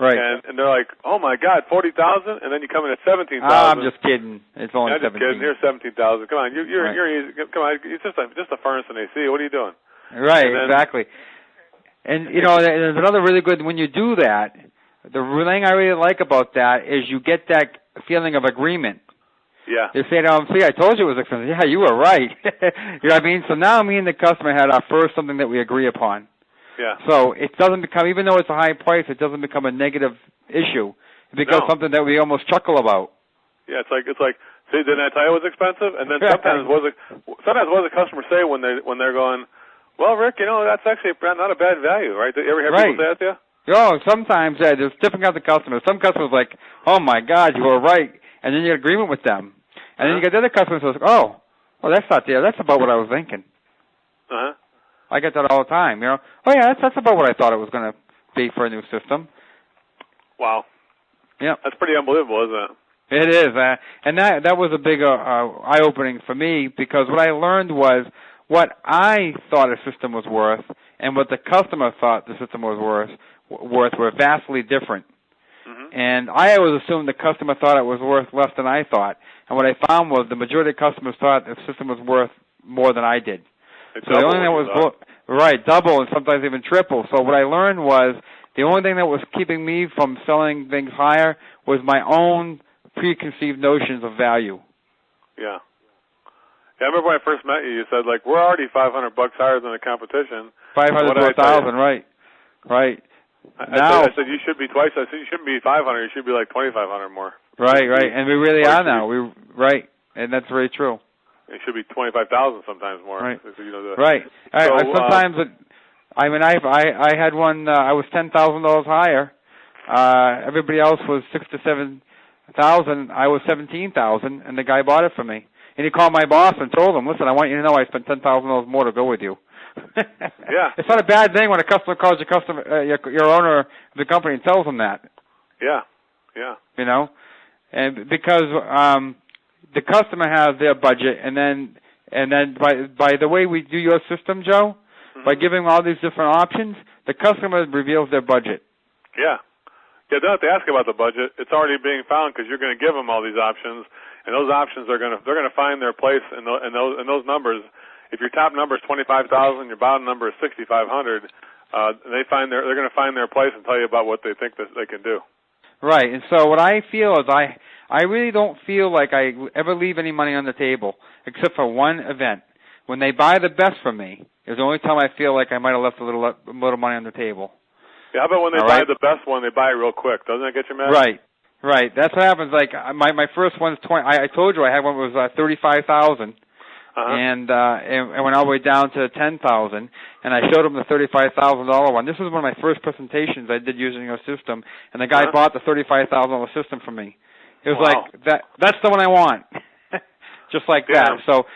Right. And they're like, oh my God, $40,000, and then you come in at $17,000. I'm just kidding. It's only $17,000. I'm just kidding. Here's $17,000. Come on, you're easy. Come on, it's just a furnace and AC. What are you doing? Right. Exactly. And there's another really good when you do that. The thing I really like about that is you get that feeling of agreement. Yeah. You say to them, see, I told you it was expensive. Yeah, you were right. You know what I mean? So now me and the customer had our first something that we agree upon. Yeah. So it doesn't become, even though it's a high price, it doesn't become a negative issue. It becomes something that we almost chuckle about. Yeah, it's like, see, didn't I tell you it was expensive? And then sometimes what does the customer say when they're going, well, Rick, that's actually not a bad value, right? You ever hear people say that to you? Oh, sometimes, there's different kinds of customers. Some customers like, oh my God, you were right, and then you get agreement with them. And then you get the other customers who says, oh, well, that's not there. That's about what I was thinking. I get that all the time, Oh yeah, that's about what I thought it was going to be for a new system. Wow. Yeah. That's pretty unbelievable, isn't it? It is, and that was a big eye-opening for me, because what I learned was what I thought a system was worth and what the customer thought the system was worth were vastly different. And I always assumed the customer thought it was worth less than I thought. And what I found was the majority of customers thought the system was worth more than I did. So the only thing that was double and sometimes even triple. So what I learned was the only thing that was keeping me from selling things higher was my own preconceived notions of value. Yeah. Yeah, I remember when I first met you, you said, we're already $500 higher than the competition. 500 to 1,000, right. Right. I said you should be twice. I said you shouldn't be 500. You should be like 2,500 more. Right. And we really are now. And that's very true. It should be 25,000 sometimes more. Right. Right. So, sometimes I had one. I was $10,000 higher. Everybody else was $6,000 to $7,000. I was $17,000, and the guy bought it for me. And he called my boss and told him, "Listen, I want you to know I spent $10,000 more to go with you." Yeah. It's not a bad thing when a customer calls your owner of the company and tells them that. Yeah. Yeah. And because the customer has their budget, and then by the way we do your system, Joe, by giving all these different options, the customer reveals their budget. Yeah. Yeah, they don't have to ask about the budget. It's already being found because you're going to give them all these options, and those options they're going to find their place in those numbers. If your top number is 25,000, your bottom number is 6,500, they're going to find their place and tell you about what they think that they can do. Right, and so what I feel is I really don't feel like I ever leave any money on the table except for one event. When they buy the best from me is the only time I feel like I might have left a little money on the table. Yeah, how about when they buy the best one, they buy it real quick? Doesn't that get you mad? Right. That's what happens. Like my first one's 20. I told you I had one that was 35,000. And went all the way down to 10,000, and I showed him the $35,000 one. This was one of my first presentations I did using your system, and the guy bought the $35,000 system from me. It was like that's the one I want, just like that. So,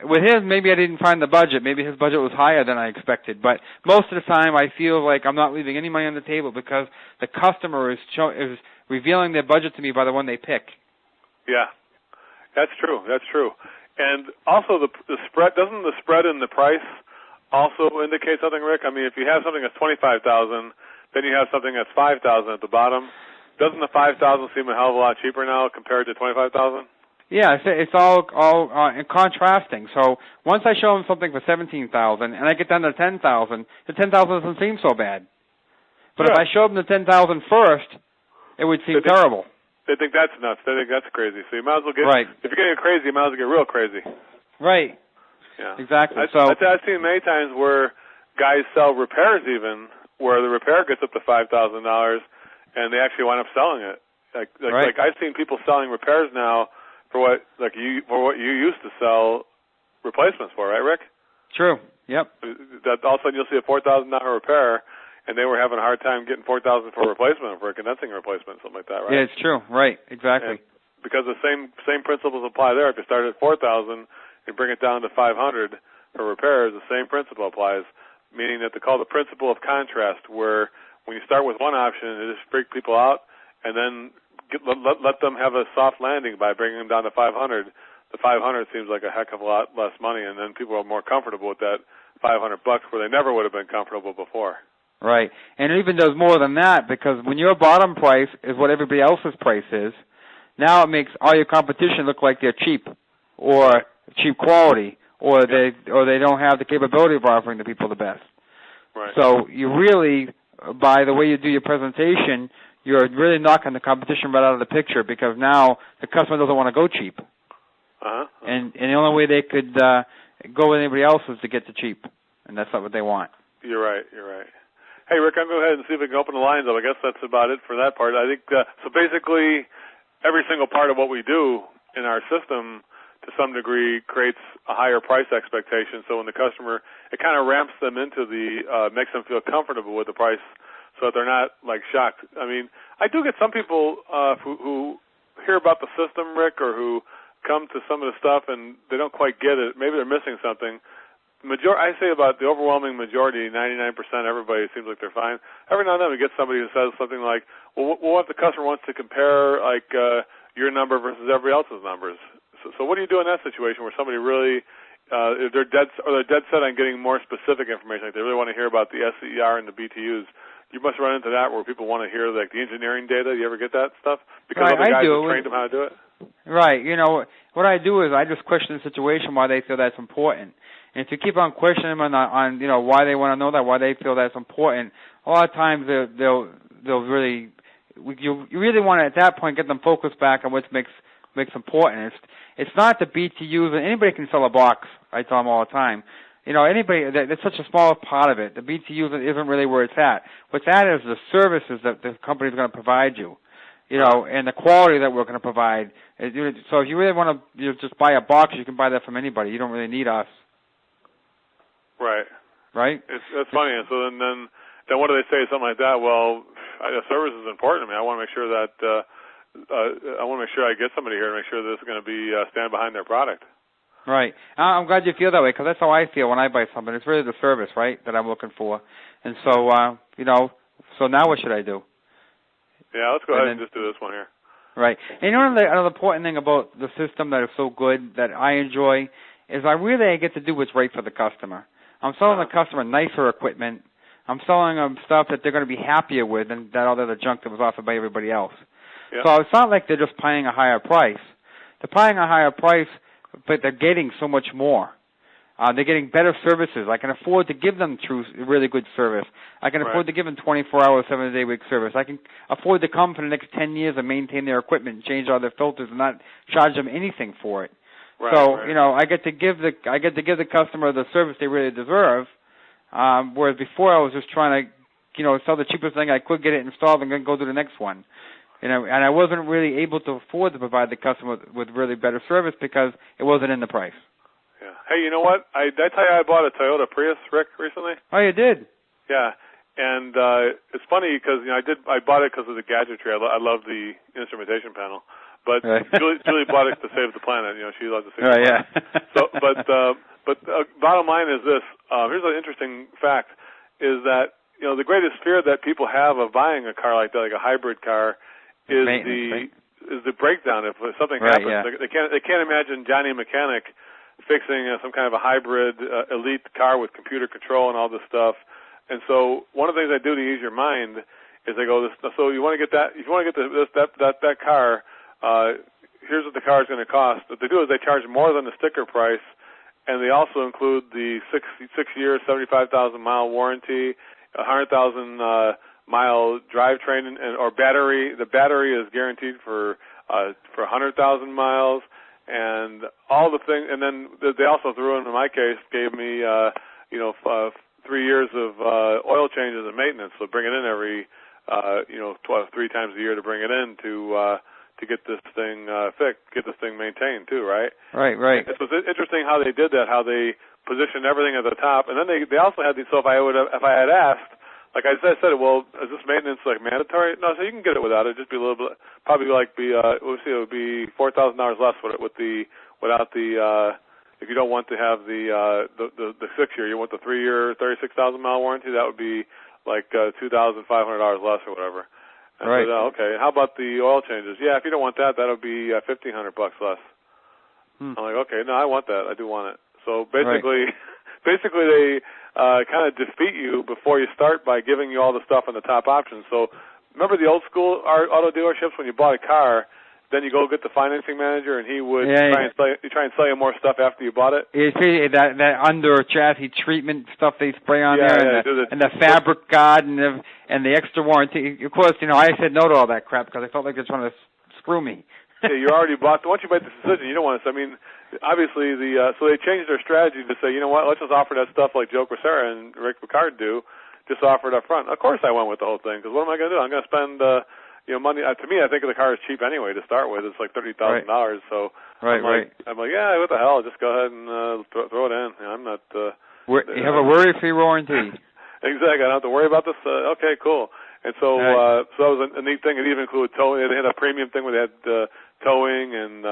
with his, maybe I didn't find the budget. Maybe his budget was higher than I expected. But most of the time, I feel like I'm not leaving any money on the table because the customer is revealing their budget to me by the one they pick. Yeah, that's true. That's true. And also the spread, doesn't the spread in the price also indicate something, Rick? I mean, if you have something that's 25,000, then you have something that's 5,000 at the bottom. Doesn't the 5,000 seem a hell of a lot cheaper now compared to 25,000? Yeah, it's all contrasting. So once I show them something for 17,000 and I get down to 10,000, the 10,000 doesn't seem so bad. But if I show them the 10,000 first, it would seem terrible. They think that's nuts. They think that's crazy. So you might as well get, if you're getting crazy, you might as well get real crazy. Right. Yeah. Exactly. I've seen many times where guys sell repairs even, where the repair gets up to $5,000 and they actually wind up selling it. Like I've seen people selling repairs now for what you used to sell replacements for, right, Rick? True. Yep. That all of a sudden you'll see a $4,000 repair, and they were having a hard time getting $4,000 for a replacement, for a condensing replacement, something like that, right? Yeah, it's true. Right, exactly. And because the same principles apply there. If you start at 4,000 and bring it down to 500 for repairs, the same principle applies, meaning that they call the principle of contrast, where when you start with one option, it just freaks people out, and then let them have a soft landing by bringing them down to 500. The 500 seems like a heck of a lot less money, and then people are more comfortable with that $500 where they never would have been comfortable before. Right, and it even does more than that, because when your bottom price is what everybody else's price is, now it makes all your competition look like they're cheap, or cheap quality, or they don't have the capability of offering the people the best. Right. So you really, by the way you do your presentation, you're really knocking the competition right out of the picture, because now the customer doesn't want to go cheap. And the only way they could go with anybody else is to get the cheap, and that's not what they want. You're right. Hey, Rick, I'm going to go ahead and see if we can open the lines up. I guess that's about it for that part. I think, so basically, every single part of what we do in our system, to some degree, creates a higher price expectation. So when the customer, it kind of ramps them into makes them feel comfortable with the price so that they're not, like, shocked. I mean, I do get some people who hear about the system, Rick, or who come to some of the stuff and they don't quite get it. Maybe they're missing something. I say about the overwhelming majority, 99%, everybody seems like they're fine. Every now and then we get somebody who says something like, well, what if the customer wants to compare, like, your number versus everybody else's numbers? So what do you do in that situation where somebody really, they're dead set on getting more specific information, like they really want to hear about the SCER and the BTUs? You must run into that where people want to hear, like, the engineering data. You ever get that stuff? Because other guys have trained them how to do it? Right. What I do is I just question the situation why they feel that's important. And if you keep on questioning them on why they want to know that, why they feel that's important, a lot of times they'll really, you really want to at that point get them focused back on what makes important. It's not the BTUs. Anybody can sell a box. I tell them all the time. Anybody, that's such a small part of it. The BTUs isn't really where it's at. What's at is the services that the company's going to provide you, and the quality that we're going to provide. So if you really want to just buy a box, you can buy that from anybody. You don't really need us. Right. Right? That's funny. And so then what do they say? Something like that. Well, service is important to me. I want to make sure that I get somebody here to make sure this is going to be stand behind their product. Right. I'm glad you feel that way, because that's how I feel when I buy something. It's really the service, right, that I'm looking for. And so, so now what should I do? Yeah, let's go ahead and just do this one here. Right. And you know another important thing about the system that is so good that I enjoy is I get to do what's right for the customer. I'm selling the customer nicer equipment. I'm selling them stuff that they're going to be happier with than that other junk that was offered by everybody else. Yeah. So it's not like they're just paying a higher price. They're paying a higher price, but they're getting so much more. They're getting better services. I can afford to give them really good service. I can afford to give them 24-hour, 7-day-a-week service. I can afford to come for the next 10 years and maintain their equipment, change all their filters, and not charge them anything for it. Right, so right. you know, I get to give the customer the service they really deserve. Whereas before I was just trying to, sell the cheapest thing I could, get it installed, and then go to the next one. And I wasn't really able to afford to provide the customer with really better service because it wasn't in the price. Yeah. Hey, you know what? Did I tell you I bought a Toyota Prius, Rick, recently? Oh, you did? Yeah. And it's funny because I bought it because of the gadgetry. I love the instrumentation panel, but Julie bought it to save the planet. She loves to save the planet. Yeah. But bottom line is this. Here's an interesting fact: is that the greatest fear that people have of buying a car like that, like a hybrid car, is the breakdown. If something happens, they can't imagine Johnny Mechanic fixing some kind of a hybrid elite car with computer control and all this stuff. And so one of the things I do to ease your mind is I go, so you want to get that? If you want to get that car, here's what the car is going to cost. What they do is they charge more than the sticker price, and they also include the 6-year, 75,000-mile warranty, 100,000 mile drivetrain or battery. The battery is guaranteed for 100,000 miles. And all the things, and then they also threw in my case, gave me, 3 years of oil changes and maintenance. So bring it in every, 3 times a year to bring it in to get this thing fixed, get this thing maintained too, right? Right. It was interesting how they did that, how they positioned everything at the top, and then they also had these. So if I had asked. Like I said, well, is this maintenance like mandatory? No, so you can get it without it. Just be a little bit, probably it would be $4,000 less without the if you don't want to have the 6-year, you want the 3-year, 36,000 mile warranty. That would be like $2,500 less or whatever. And I said, okay. How about the oil changes? Yeah, if you don't want that, that'll be $1,500 less. I'm like, okay, no, I want that. I do want it. So basically they kind of defeat you before you start by giving you all the stuff on the top options. So remember the old school auto dealerships when you bought a car, then you go get the financing manager and he would try and sell you more stuff after you bought it? You see that under chassis treatment stuff they spray on there and the fabric guard and the extra warranty. Of course, I said no to all that crap because I felt like they were trying to screw me. Yeah, you already bought. Once you make the decision, you don't want to. Obviously, so they changed their strategy to say, you know what, let's just offer that stuff like Joe Crisara and Rick Picard do, just offer it up front. Of course, I went with the whole thing because what am I going to do? I'm going to spend money. To me, I think the car is cheap anyway to start with. It's like $30,000. So I'm like, yeah, what the hell? Just go ahead and throw it in. I'm not. You have a worry-free warranty. Exactly. I don't have to worry about this. Okay, cool. And so, so that was a neat thing. It even included towing. They had a premium thing where they had towing and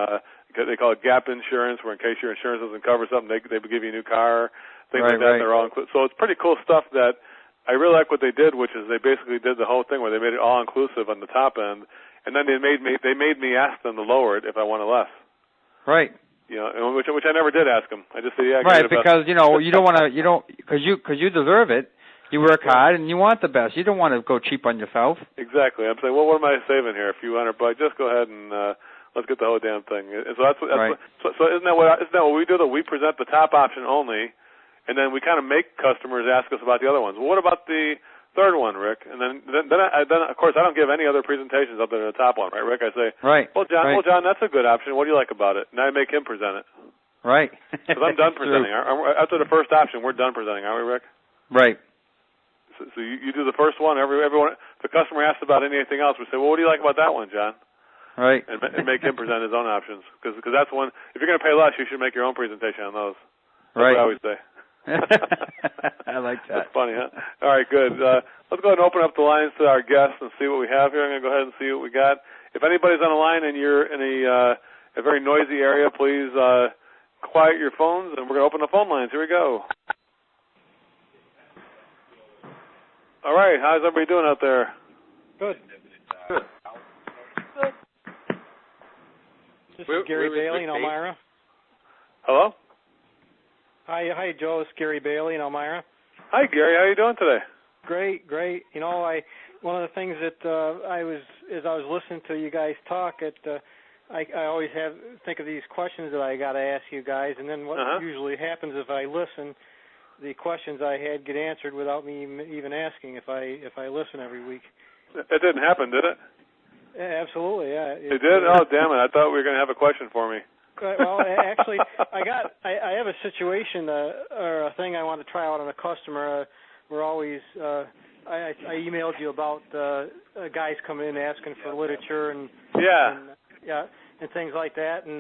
they call it gap insurance, where in case your insurance doesn't cover something, they would give you a new car, things like that. They're all included. So it's pretty cool stuff that I really like what they did, which is they basically did the whole thing where they made it all inclusive on the top end, and then they made me ask them to lower it if I wanted less. Right. Which I never did ask them. I just said, yeah. Right, because you don't want to, because you deserve it. You work hard and you want the best. You don't want to go cheap on yourself. Exactly. I'm saying, well, what am I saving here? A few $100. Just go ahead and let's get the whole damn thing. And so that's so isn't that what we do? That we present the top option only, and then we kind of make customers ask us about the other ones. Well, what about the third one, Rick? And then of course I don't give any other presentations other than the top one, right, Rick? I say, well, John, that's a good option. What do you like about it? And I make him present it. Right. Because I'm done presenting. After the first option, we're done presenting, aren't we, Rick? Right. So you do the first one. Everyone, if the customer asks about anything else, we say, well, what do you like about that one, John? Right. And make him present his own options. Because that's one, if you're going to pay less, you should make your own presentation on those. That's what I always say. I like that. That's funny, huh? All right, good. Let's go ahead and open up the lines to our guests and see what we have here. I'm going to go ahead and see what we got. If anybody's on the line and you're in a very noisy area, please quiet your phones, and we're going to open the phone lines. Here we go. All right, how's everybody doing out there? Good. This is Gary Bailey in Elmira. Hello? Hi, Joe. It's Gary Bailey in Elmira. Hi, Gary. How are you doing today? Great. You know, one of the things that as I was listening to you guys talk, I always think of these questions that I got to ask you guys, and then what usually happens if I listen, the questions I had get answered without me even asking if I listen every week. It didn't happen, did it? Yeah, absolutely, yeah. It did? Oh, damn it. I thought we were going to have a question for me. Well, actually, I have a situation or a thing I want to try out on a customer. We're always I emailed you about guys coming in asking for literature and things like that. And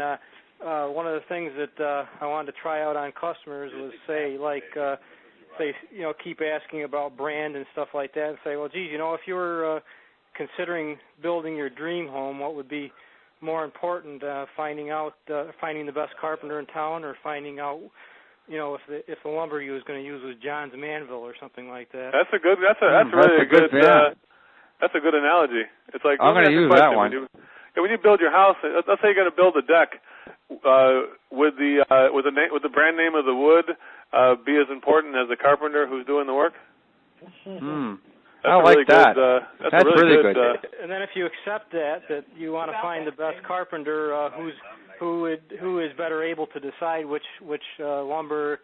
one of the things that I wanted to try out on customers was say keep asking about brand and stuff like that, and say, well, geez, if you were considering building your dream home, what would be more important, finding the best carpenter in town, or finding out, if the lumber you was going to use was John's Manville or something like that. That's really a good that's a good analogy. It's like, I'm going to use that one. When you build your house, let's say you're going to build a deck, would the brand name of the wood be as important as the carpenter who's doing the work? I like that. That's really good. And then if you accept that you want to find the best carpenter who is better able to decide which lumber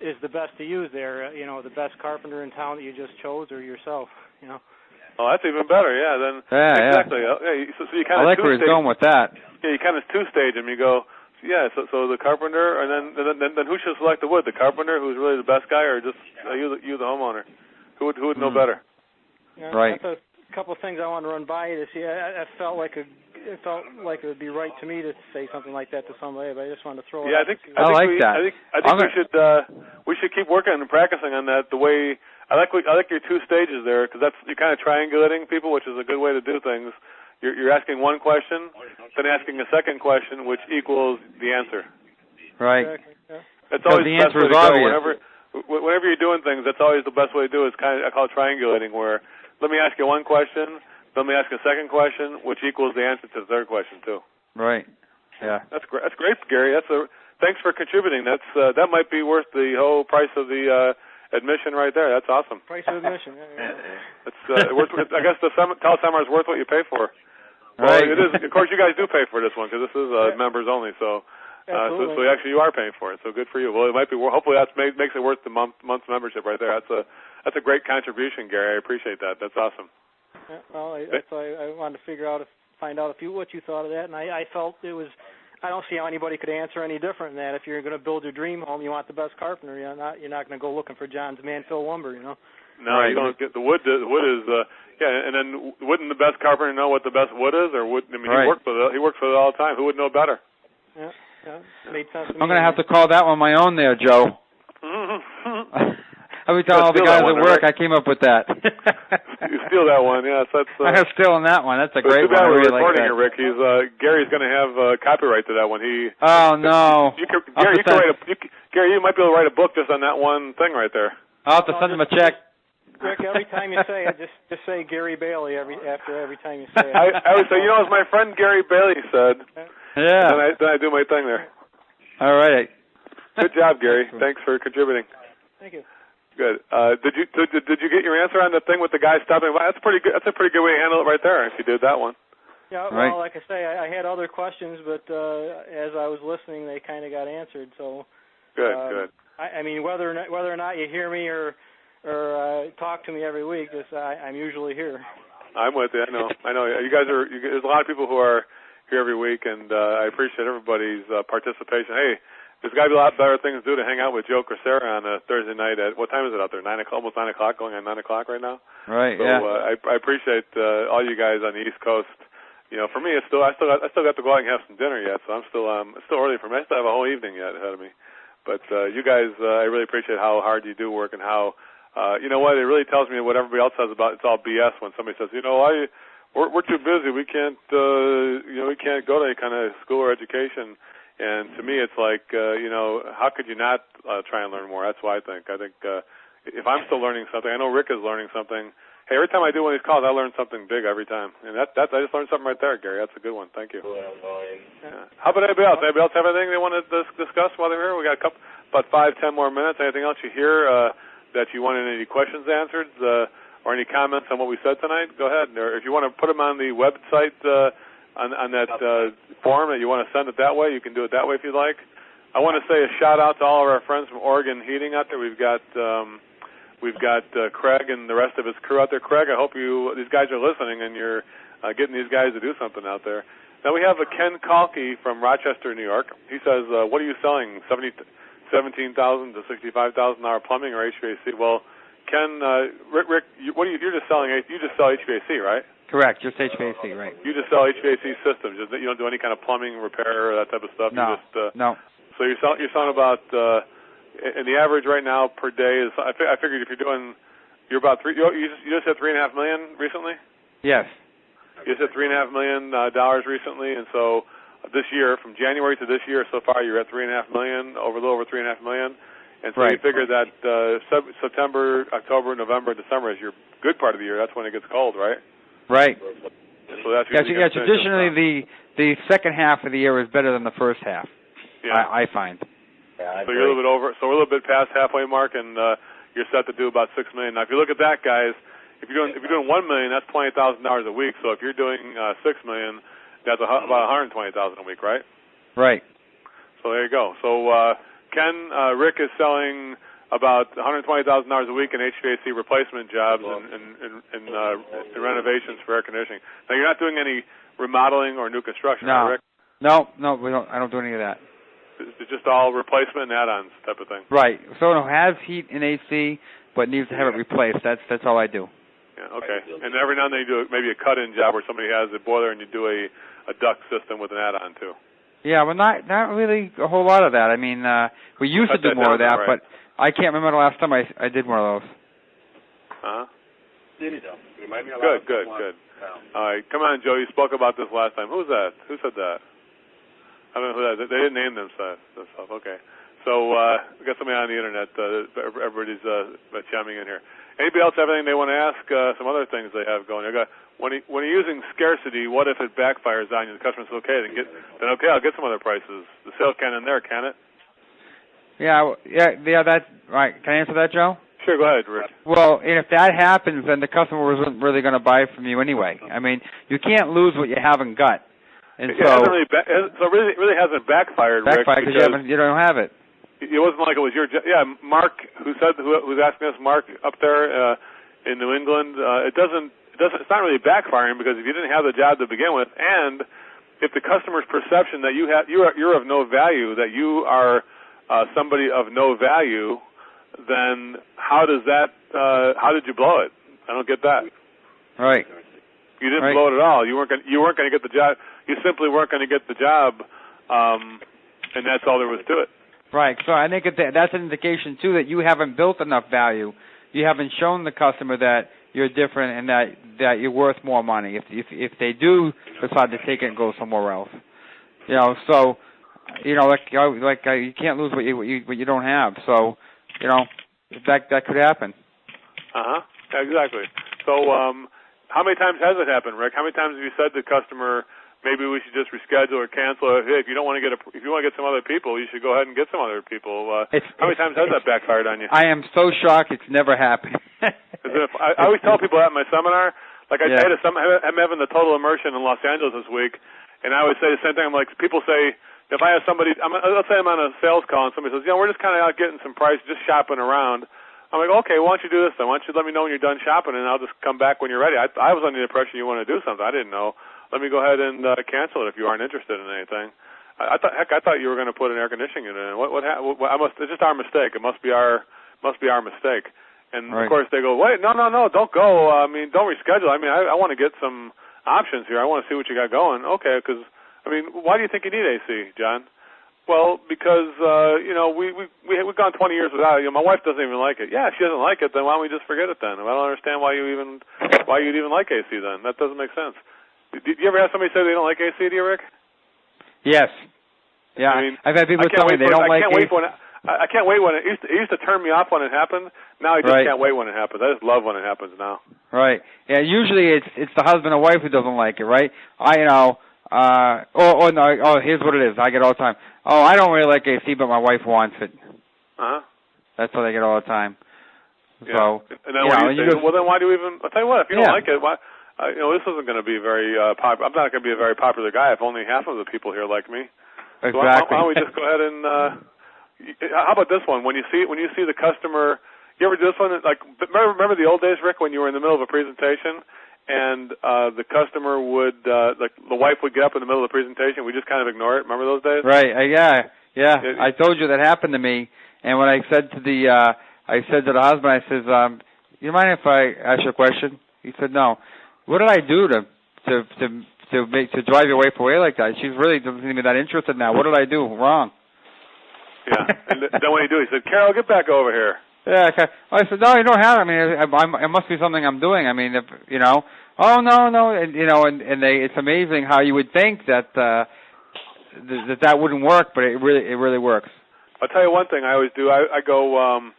is the best to use there, the best carpenter in town that you just chose, or yourself, Oh, that's even better. Yeah, then exactly. Yeah. So you kind of I like where he's going with that. Yeah, you kind of two-stage him. You go, so the carpenter, and then who should select the wood? The carpenter, who's really the best guy, or just you the homeowner? Who would know better? Right. That's a couple of things I want to run by you to see. I felt like it would be right to me to say something like that to somebody, but I just wanted to throw it out. I like that. I think we should keep working and practicing on that. The way I like your two stages there, because you're kind of triangulating people, which is a good way to do things. You're asking one question, then asking a second question, which equals the answer. Right. Exactly. Yeah. That's always the the best answer way is to obvious. go. Whenever you're doing things, that's always the best way to do it. I call it triangulating, where let me ask you one question, let me ask a second question, which equals the answer to the third question too. Right. Yeah. That's great. That's great, Gary. Thanks for contributing. That might be worth the whole price of the admission right there. That's awesome. Price of admission. Yeah. It's I guess the teleseminar is worth what you pay for. Well, right. It is. Of course, you guys do pay for this one because this is members only. So actually, you are paying for it. So good for you. Well, it might be. Hopefully, that makes it worth the month's membership right there. That's a great contribution, Gary. I appreciate that. That's awesome. Yeah, well, that's why I wanted to find out what you thought of that, and I felt it was. I don't see how anybody could answer any different than that. If you're going to build your dream home, you want the best carpenter. You're not going to go looking for John's Manville lumber. No, you don't get the wood. The wood is and then wouldn't the best carpenter know what the best wood is, or would? I mean, right. He works with it all the time. Who would know better? Yeah, made sense to me. I'm going to have to call that one my own there, Joe. I'll be telling all the guys at work I came up with that. You steal that one, yes. I'm stealing that one. That's a great one. We're really recording like it, Rick. Gary's going to have copyright to that one. Oh no, Gary, you might be able to write a book just on that one thing right there. I'll have to send him a check. Rick, every time you say it, just say Gary Bailey every time you say it. I would say, as my friend Gary Bailey said. Yeah. Then I do my thing there. All right. Good job, Gary. Thanks for contributing. Thank you. Good. Did you get your answer on the thing with the guy stopping by? That's pretty good. That's a pretty good way to handle it right there. If you did that one. Yeah. Well, like I say, I had other questions, but as I was listening, they kind of got answered. So. Good. I mean, whether or not you hear me or talk to me every week, I'm usually here. I'm with you. I know. You guys are. There's a lot of people who are here every week, and I appreciate everybody's participation. Hey, there's got to be a lot better things to do to hang out with Joe Crisara on a Thursday night at, what time is it out there? 9 o'clock, almost 9 o'clock, going on 9 o'clock right now. Right. So yeah. I appreciate all you guys on the East Coast. For me, I still got to go out and have some dinner yet, so it's still early for me. I still have a whole evening yet ahead of me. But you guys, I really appreciate how hard you do work and how, you know what, it really tells me what everybody else says about it's all BS when somebody says, we're too busy, we can't we can't go to any kind of school or education. And to me, it's like, how could you not try and learn more? That's what I think. I think if I'm still learning something, I know Rick is learning something. Hey, every time I do one of these calls, I learn something big every time, and I just learned something right there, Gary. That's a good one. Thank you. Yeah. How about anybody else? Anybody else have anything they want to discuss while they're here? We got about 5-10 more minutes. Anything else you hear that you wanted any questions answered, or any comments on what we said tonight? Go ahead. Or if you want to put them on the website on that form that you want to send it that way, you can do it that way if you'd like. I want to say a shout out to all of our friends from Oregon Heating out there. We've got Craig and the rest of his crew out there. Craig, I hope these guys are listening and you're getting these guys to do something out there. Now we have a Ken Kalki from Rochester, New York. He says, "What are you selling? $17,000 to $65,000 plumbing or HVAC?" Well, Ken, Rick, you're just selling? You just sell HVAC, right? Correct, just HVAC, right? You just sell HVAC systems. You don't do any kind of plumbing repair or that type of stuff. No. No. So you're selling about, and the average right now per day is. I figured if you're about three. You just hit $3.5 million recently. Yes. You just hit $3.5 million recently, and so this year, from January to this year, so far you're at $3.5 million, a little over $3.5 million, and so right. You figure that September, October, November, December is your good part of the year. That's when it gets cold, right? Right. So that's traditionally the second half of the year is better than the first half. Yeah. I find. Yeah, so you're a little bit over. So we're a little bit past halfway mark, and you're set to do about $6 million. Now, if you look at that, guys, if you're doing $1 million, that's $20,000 a week. So if you're doing $6 million, that's about $120,000 a week, right? Right. So there you go. So Ken, Rick is selling about $120,000 a week in HVAC replacement jobs and renovations for air conditioning. Now, you're not doing any remodeling or new construction, right, Rick? No, we don't. I don't do any of that. It's just all replacement and add-ons type of thing. Right. So it has heat and AC, but needs to have it replaced. That's all I do. Yeah. Okay. And every now and then you do maybe a cut-in job where somebody has a boiler and you do a duct system with an add-on too. Yeah, well, not really a whole lot of that. I mean, we used to do more of that, right. But I can't remember the last time I did one of those. Good. All right, come on, Joe. You spoke about this last time. Who's that? Who said that? I don't know who that is. They didn't name themselves. Okay. So we got somebody on the internet. Everybody's chiming in here. Anybody else have anything they want to ask? Some other things they have going. When you're using scarcity, what if it backfires on you? The customer says, okay, I'll get some other prices. The sales can in there, can it? Yeah, that's right. Can I answer that, Joe? Sure, go ahead, Rich. Well, and if that happens, then the customer wasn't really going to buy from you anyway. I mean, you can't lose what you haven't got. And it really hasn't backfired, Rick. Because you don't have it. It wasn't like it was your job. Yeah, Mark, who's asking us, Mark up there in New England. It's not really backfiring because if you didn't have the job to begin with, and if the customer's perception that you're of no value, that you are somebody of no value, then how did you blow it? I don't get that. Right. You didn't blow it at all. You weren't going to get the job. You simply weren't going to get the job, and that's all there was to it. Right. So I think that's an indication too that you haven't built enough value. You haven't shown the customer that you're different and that you're worth more money. If they do decide to take it and go somewhere else, so you can't lose what you don't have. So that could happen. Exactly. So how many times has it happened, Rick? How many times have you said to the customer, maybe we should just reschedule or cancel it? If you want to get some other people, you should go ahead and get some other people. How many times has that backfired on you? I am so shocked it's never happened. I always tell people that at my seminar. Like I'm having the total immersion in Los Angeles this week, and I always say the same thing. I'm like, people say, if I have somebody, let's say I'm on a sales call and somebody says, we're just kind of out getting some price, just shopping around. I'm like, okay, why don't you do this then? Why don't you let me know when you're done shopping, and I'll just come back when you're ready. I was under the impression you want to do something. I didn't know. Let me go ahead and cancel it if you aren't interested in anything. I thought you were going to put an air conditioning unit in. It's just our mistake. It must be our mistake. And Of course they go, wait, no, don't go. Don't reschedule. I want to get some options here. I want to see what you got going. Okay, because why do you think you need AC, John? Well, because we've gone 20 years without it. My wife doesn't even like it. Yeah, if she doesn't like it, then why don't we just forget it then? I don't understand why you'd even like AC then. That doesn't make sense. Did you ever have somebody say they don't like AC, do you, Rick? Yes. Yeah, I've had people tell me they don't like AC. I can't wait when it used to turn me off when it happened. Now I just can't wait when it happens. I just love when it happens now. Right. Yeah. Usually it's the husband or wife who doesn't like it, right? No. Here's what it is. I get all the time. Oh, I don't really like AC, but my wife wants it. That's what I get all the time. Yeah. So, and then when you say, well, then why do you even? I'll tell you what. If you don't like it, why? This isn't going to be very popular. I'm not going to be a very popular guy if only half of the people here like me. Exactly. So why don't we just go ahead and? How about this one? When you see the customer, you ever do this one? Like, remember the old days, Rick, when you were in the middle of a presentation and the customer would, like, the wife would get up in the middle of the presentation. We just kind of ignore it. Remember those days? Right. Yeah. I told you that happened to me, and when I said to the husband, I says, "You mind if I ask you a question?" He said, "No." What did I do to drive your wife away like that? She's really doesn't seem to be that interested now. What did I do wrong? Yeah. And then what did he do? He said, "Carol, get back over here." Yeah. Okay. I said, "No, you don't have it. I mean, it must be something I'm doing. I mean, oh no, and it's amazing how you would think that that wouldn't work, but it really works." I'll tell you one thing I always do. I go.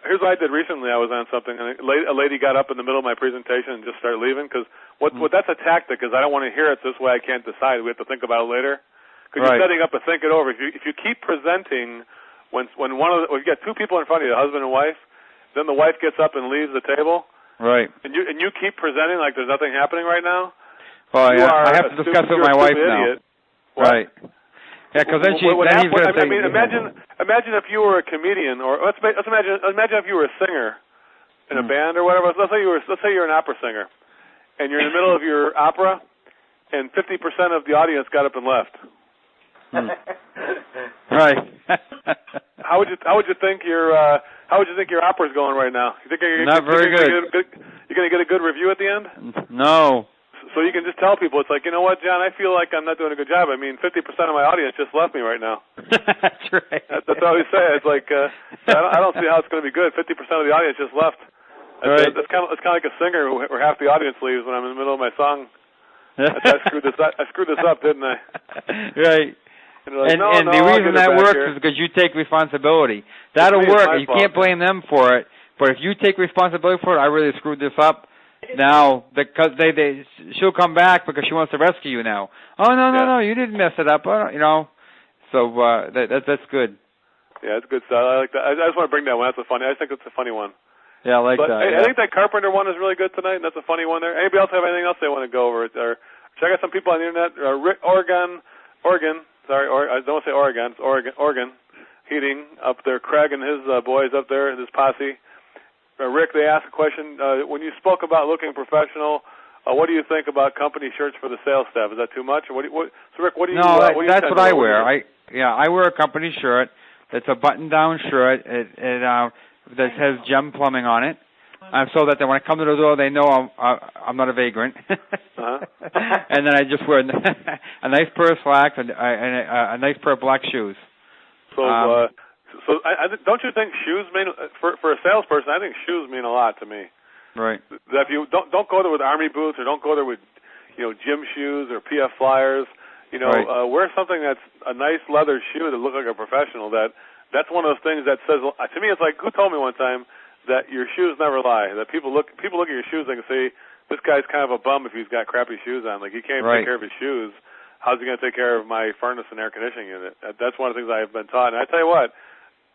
Here's what I did recently. I was on something, and a lady got up in the middle of my presentation and just started leaving because what that's a tactic is I don't want to hear it this way. I can't decide. We have to think about it later because you're setting up a think it over. If you keep presenting when you got two people in front of you, husband and wife, then the wife gets up and leaves the table. Right. And you keep presenting like there's nothing happening right now. Well, yeah, I have to discuss with my wife now. Right. Yeah, because then he's going to say. I mean, imagine if you were a comedian, or let's imagine if you were a singer in a band or whatever. Let's say you're an opera singer, and you're in the middle of your opera, and 50% of the audience got up and left. Right. How would you think your opera's going right now? You think not very good. You're going to get a good review at the end? No. So you can just tell people, it's like, you know what, John, I feel like I'm not doing a good job. I mean, 50% of my audience just left me right now. That's right. That's what I always say. It's like, I don't see how it's going to be good. 50% of the audience just left. Right. It's kind of like a singer where half the audience leaves when I'm in the middle of my song. I screwed this up, didn't I? Right. And the reason that works is because you take responsibility. That'll work. You can't blame them for it. But if you take responsibility for it, I really screwed this up. Now, because she'll come back because she wants to rescue you now. Oh no, you didn't mess it up. So that's good. Yeah, it's good stuff. I like that. I just want to bring that one. I think it's a funny one. Yeah, I like that. I think that Carpenter one is really good tonight. And that's a funny one there. Anybody else have anything else they want to go over? Or check out some people on the internet. Oregon. Sorry, I don't want to say Oregon. It's Oregon Heating up there. Craig and his boys up there, his posse. Rick, they asked a question. When you spoke about looking professional, what do you think about company shirts for the sales staff? Is that too much? So, Rick, what do you? No, what do you that's what I wear. I wear a company shirt. It's a button-down shirt. That has gem plumbing on it, so that when I come to the door, they know I'm not a vagrant. And then I just wear a nice pair of slacks and a nice pair of black shoes. So. So don't you think shoes mean for a salesperson? I think shoes mean a lot to me. Right. That if you don't go there with army boots, or don't go there with gym shoes or PF Flyers. Wear something that's a nice leather shoe that looks like a professional. That's one of those things that says to me. It's like, who told me one time that your shoes never lie. That people look at your shoes, they can say this guy's kind of a bum if he's got crappy shoes on. Like he can't even take care of his shoes. How's he going to take care of my furnace and air conditioning unit? That's one of the things I've been taught. And I tell you what.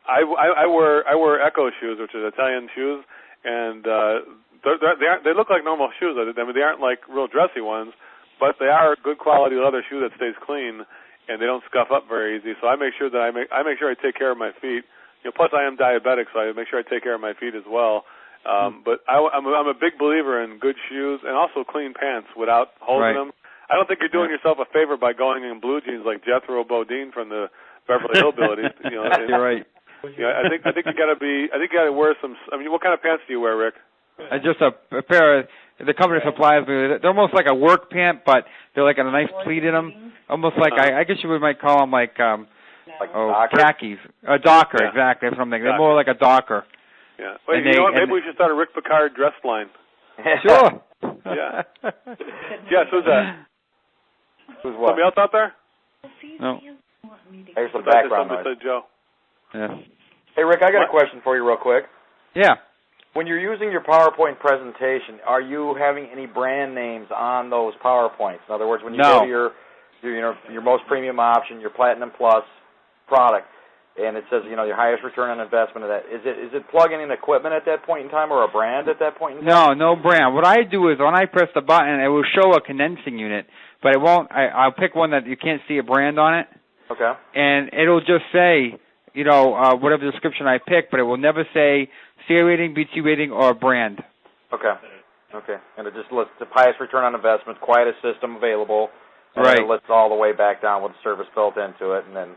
I wear Echo shoes, which are Italian shoes, and they look like normal shoes. I mean, they aren't like real dressy ones, but they are good quality leather shoe that stays clean, and they don't scuff up very easy. So I make sure that I make sure I take care of my feet. Plus I am diabetic, so I make sure I take care of my feet as well. But I'm a big believer in good shoes and also clean pants without holes in them. I don't think you're doing yourself a favor by going in blue jeans like Jethro Bodine from the Beverly Hillbillies. You're right. Yeah, I think you got to wear some. I mean, what kind of pants do you wear, Rick? Just a pair of. The company supplies me. They're almost like a work pant, but they're like a nice pleat in them. Almost like I guess you might call them like khakis. A docker, exactly. Something. They're more like a docker. Yeah. Wait, you know what? Maybe we should start a Rick Picard dress line. Sure. Yeah. Yes. Who's that? Who's what? Somebody else out there? No. There's some background noise. Joe. Yeah. Hey, Rick, I got a question for you real quick. Yeah. When you're using your PowerPoint presentation, are you having any brand names on those PowerPoints? In other words, when you go to your most premium option, your Platinum Plus product, and it says, your highest return on investment of that, is it plugging in equipment at that point in time or a brand at that point in time? No brand. What I do is when I press the button, it will show a condensing unit, but it won't. I'll pick one that you can't see a brand on it. Okay. And it'll just say, whatever description I pick, but it will never say C rating, BT rating, or a brand. Okay. And it just lists the highest return on investment, quietest system available, and then it lists all the way back down with the service built into it, and then...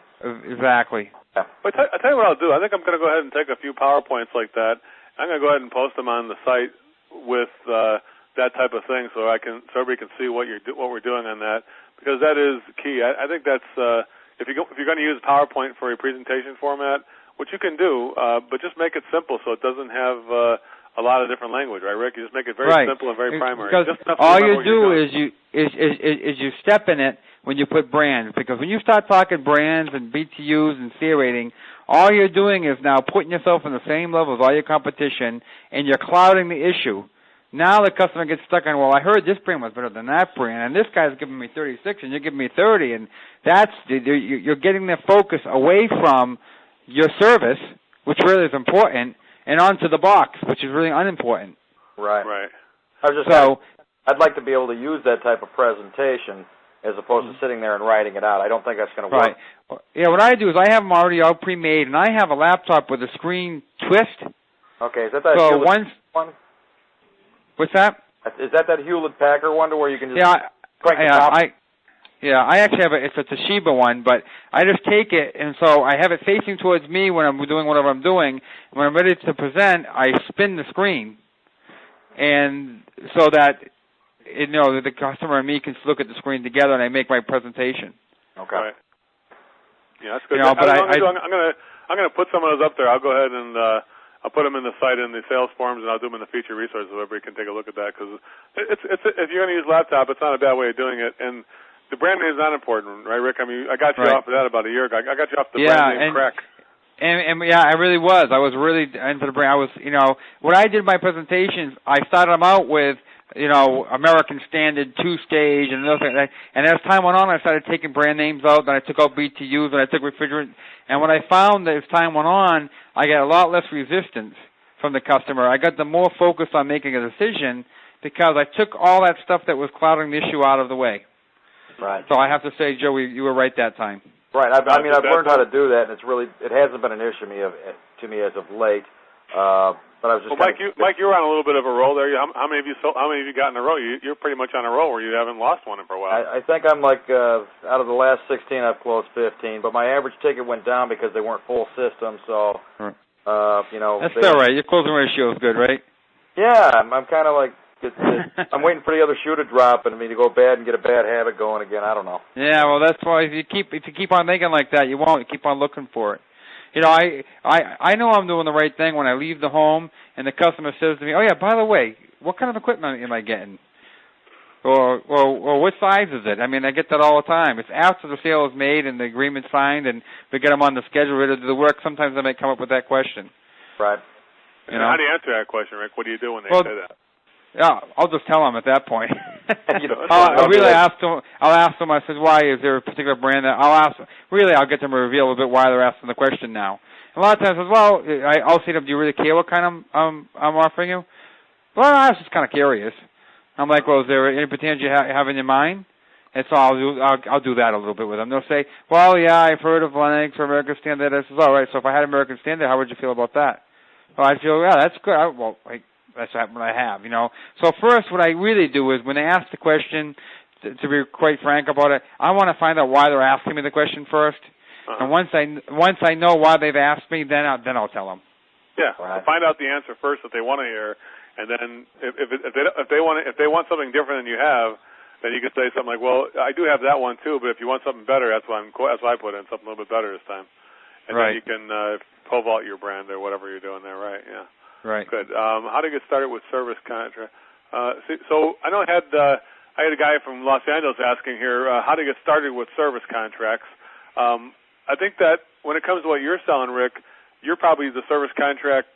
Exactly. Yeah. But I tell you what I'll do. I think I'm going to go ahead and take a few PowerPoints like that. I'm going to go ahead and post them on the site with that type of thing, so everybody can see what we're doing on that, because that is key. I think that's if you're going to use PowerPoint for a presentation format, which you can do, but just make it simple so it doesn't have a lot of different language, right, Rick? You just make it very simple and very primary. Because all you do is you step in it when you put brands. Because when you start talking brands and BTUs and C rating, all you're doing is now putting yourself on the same level as all your competition, and you're clouding the issue. Now the customer gets stuck on, well, I heard this brand was better than that brand, and this guy's giving me 36, and you're giving me 30, and you're getting their focus away from your service, which really is important, and onto the box, which is really unimportant. Right. I'd like to be able to use that type of presentation as opposed to sitting there and writing it out. I don't think that's going to work. Right. Yeah, what I do is I have them already all pre-made, and I have a laptop with a screen twist. Okay, is that Hewlett one? What's that? Is that Hewlett-Packard one where you can just crank the top? I actually have it's a Toshiba one, but I just take it, and so I have it facing towards me when I'm doing whatever I'm doing. When I'm ready to present, I spin the screen, and so that the customer and me can look at the screen together, and I make my presentation. Okay. Right. Yeah, that's good. I'm going to put some of those up there. I'll go ahead and I'll put them in the site in the sales forms, and I'll do them in the feature resources so everybody can take a look at that. Because if you're going to use laptop, it's not a bad way of doing it. And the brand name is not important, right, Rick? I mean, I got you off of that about a year ago. I got you off the brand name crack. And I really was. I was really into the brand. I was, when I did my presentations, I started them out with, American Standard, 2-stage, and another thing. And as time went on, I started taking brand names out. Then I took out BTUs, and I took refrigerant. And what I found that as time went on, I got a lot less resistance from the customer. I got them more focused on making a decision because I took all that stuff that was clouding the issue out of the way. Right. So I have to say, Joe, you were right that time. Right. I've learned how to do that, and it hasn't been an issue to me as of late. But I was just Mike, you're on a little bit of a roll there. How many of you got in a row? You're pretty much on a roll where you haven't lost one for a while. I think I'm out of the last 16, I've closed 15. But my average ticket went down because they weren't full systems. So, that's still right. Your closing ratio is good, right? Yeah, I'm kind of like I'm waiting for the other shoe to drop and me to go bad and get a bad habit going again. I don't know. Yeah, well, that's why if you keep on thinking like that, you won't. You keep on looking for it. I know I'm doing the right thing when I leave the home and the customer says to me, "Oh yeah, by the way, what kind of equipment am I getting?" Or what size is it? I mean, I get that all the time. It's after the sale is made and the agreement signed and we get them on the schedule ready to do the work. Sometimes I may come up with that question. Right. How do you answer that question, Rick? What do you do when they say that? Yeah, I'll just tell them at that point. I'll ask them. I said, "Why is there a particular brand that?" I'll get them to reveal a bit why they're asking the question now. A lot of times, I'll say to them, "Do you really care what kind I'm offering you?" Well, I was just kind of curious. I'm like, "Well, is there any potential you have in your mind?" And so I'll do that a little bit with them. They'll say, "Well, yeah, I've heard of Lennox or American Standard." I says, "All right. So if I had American Standard, how would you feel about that?" Well, I feel, yeah, that's good. That's what I have, So first, what I really do is when they ask the question, to be quite frank about it, I want to find out why they're asking me the question first. Uh-huh. And once I know why they've asked me, then I'll tell them. Yeah, right. Find out the answer first that they want to hear, and then if they want something different than you have, then you can say something like, "Well, I do have that one too, but if you want something better, that's what I put in, something a little bit better this time." And then you can pole vault your brand or whatever you're doing there, right? Yeah. Right. Good. How to get started with service contract? So I know I had a guy from Los Angeles asking here how to get started with service contracts. I think that when it comes to what you're selling, Rick, you're probably the service contract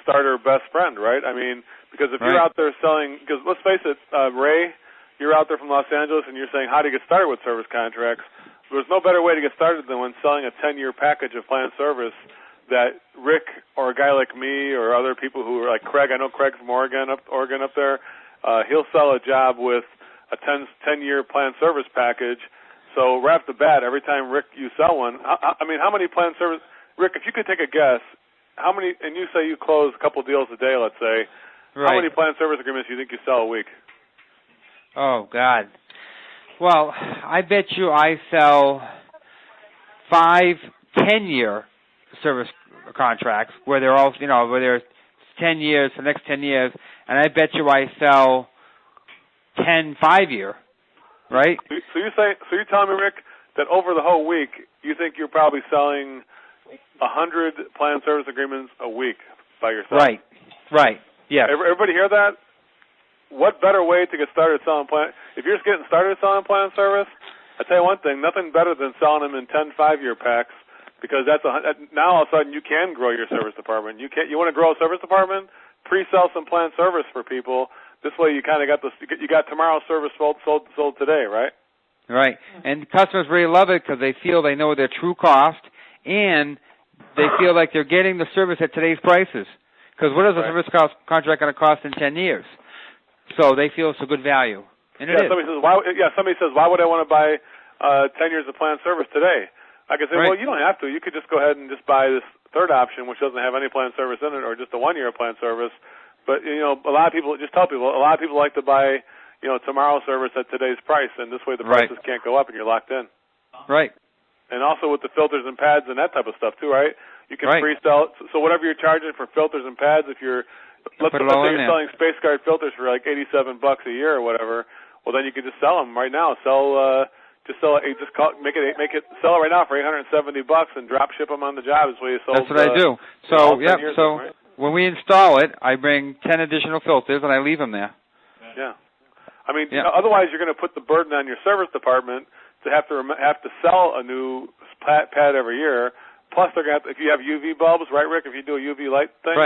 starter best friend, right? I mean, because if you're out there selling, because let's face it, Ray, you're out there from Los Angeles and you're saying how to get started with service contracts. There's no better way to get started than when selling a 10-year package of planned service that Rick or a guy like me or other people who are like Craig, I know Craig from Oregon up there, he'll sell a job with a 10-year planned service package. So right off the bat, every time, Rick, you sell one, I mean, how many planned service, Rick, if you could take a guess, how many, and you say you close a couple deals a day, let's say, how many planned service agreements do you think you sell a week? Oh, God. Well, I bet you I sell 5 10-year service contracts where they're all, where they're 10 years, the next 10 years, and I bet you I sell 10 5-year, right? So you're telling me, Rick, that over the whole week, you think you're probably selling 100 planned service agreements a week by yourself? Right. Yeah. Everybody hear that? What better way to get started selling plan? If you're just getting started selling planned service, I tell you one thing: nothing better than selling them in 10 5-year packs, because now all of a sudden you can grow your service department. You want to grow a service department? Pre-sell some planned service for people. This way, you kind of got you got tomorrow's service sold today, right? Right, and customers really love it because they feel they know their true cost, and they feel like they're getting the service at today's prices. Because what is a service contract going to cost in 10 years? So they feel it's a good value, and it is. Somebody says, why would I want to buy 10 years of planned service today? I could say, well, you don't have to. You could just go ahead and just buy this third option, which doesn't have any planned service in it, or just a 1-year planned service. But a lot of people a lot of people like to buy tomorrow's service at today's price, and this way the prices can't go up, and you're locked in. Right. And also with the filters and pads and that type of stuff too, right? You can pre-sell. So whatever you're charging for filters and pads, if you're let's say you're selling Space Guard filters for like $87 a year or whatever, well then you can just sell them right now. Sell it sell it right now for $870 and drop ship them on the job. Is what you sold. That's what I do. So when we install it, I bring 10 additional filters and I leave them there. Yeah. I mean, otherwise you're going to put the burden on your service department to have to sell a new pad every year. Plus, they're going to if you have UV bulbs, right, Rick? If you do a UV light thing,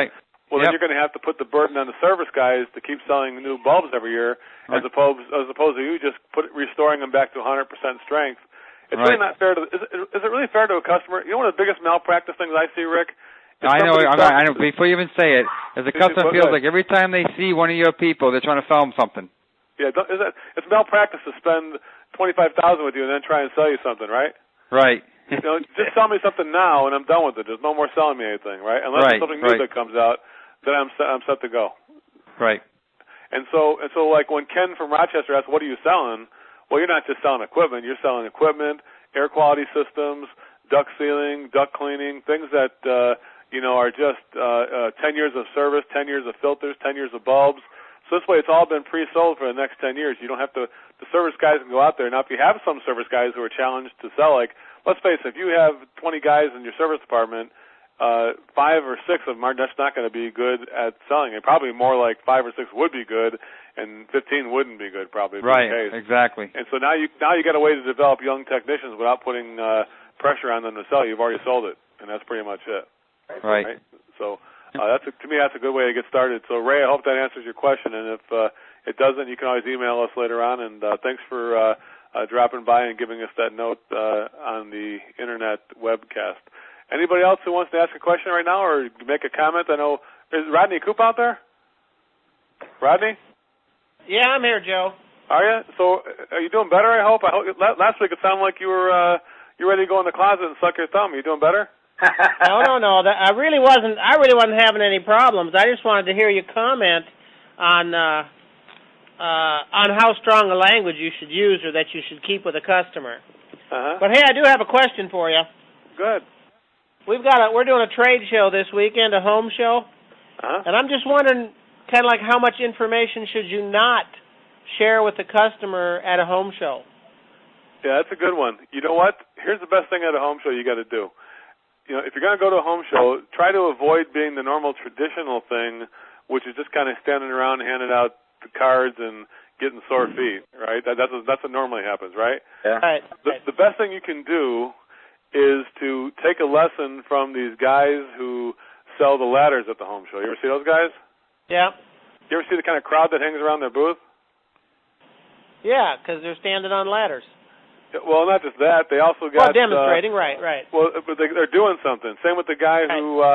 well, then you're going to have to put the burden on the service guys to keep selling new bulbs every year, as opposed to you just restoring them back to 100% strength. It's really not fair to. Is it really fair to a customer? You know, one of the biggest malpractice things I see, Rick. I know. Before you even say it, as a customer feels like every time they see one of your people, they're trying to sell them something. Yeah, it's malpractice to spend $25,000 with you and then try and sell you something, right? Right. Just sell me something now and I'm done with it. There's no more selling me anything, right? Unless there's something new that comes out, then I'm set to go. Right. And so like when Ken from Rochester asks, "What are you selling?" Well, you're not just selling equipment. You're selling equipment, air quality systems, duct sealing, duct cleaning, things that are just 10 years of service, 10 years of filters, 10 years of bulbs. So this way, it's all been pre-sold for the next 10 years. You don't have to. The service guys can go out there. Now, if you have some service guys who are challenged to sell, like let's face it, if you have 20 guys in your service department, 5 or 6 of them are just not going to be good at selling. And probably more like 5 or 6 would be good, and 15 wouldn't be good probably. Right. Exactly. And so now you got a way to develop young technicians without putting pressure on them to sell. You've already sold it, and that's pretty much it. Right. So. To me, that's a good way to get started. So, Ray, I hope that answers your question. And if it doesn't, you can always email us later on. And thanks for dropping by and giving us that note on the Internet webcast. Anybody else who wants to ask a question right now or make a comment? I know, is Rodney Coop out there? Rodney? Yeah, I'm here, Joe. Are you? So, are you doing better, I hope? Last week it sounded like you were ready to go in the closet and suck your thumb. Are you doing better? No. I really wasn't having any problems. I just wanted to hear your comment on how strong a language you should use or that you should keep with a customer. But hey, I do have a question for you. Good. We're doing a trade show this weekend, a home show, and I'm just wondering, kind of like, how much information should you not share with the customer at a home show? Yeah, that's a good one. You know what? Here's the best thing at a home show you got to do. If you're going to go to a home show, try to avoid being the normal traditional thing, which is just kind of standing around handing out the cards and getting sore feet, right? That's what normally happens, right? Yeah. Right. The best thing you can do is to take a lesson from these guys who sell the ladders at the home show. You ever see those guys? Yeah. You ever see the kind of crowd that hangs around their booth? Yeah, because they're standing on ladders. Well, not just that. They also got demonstrating. Right. Well, but they're doing something. Same with the guy who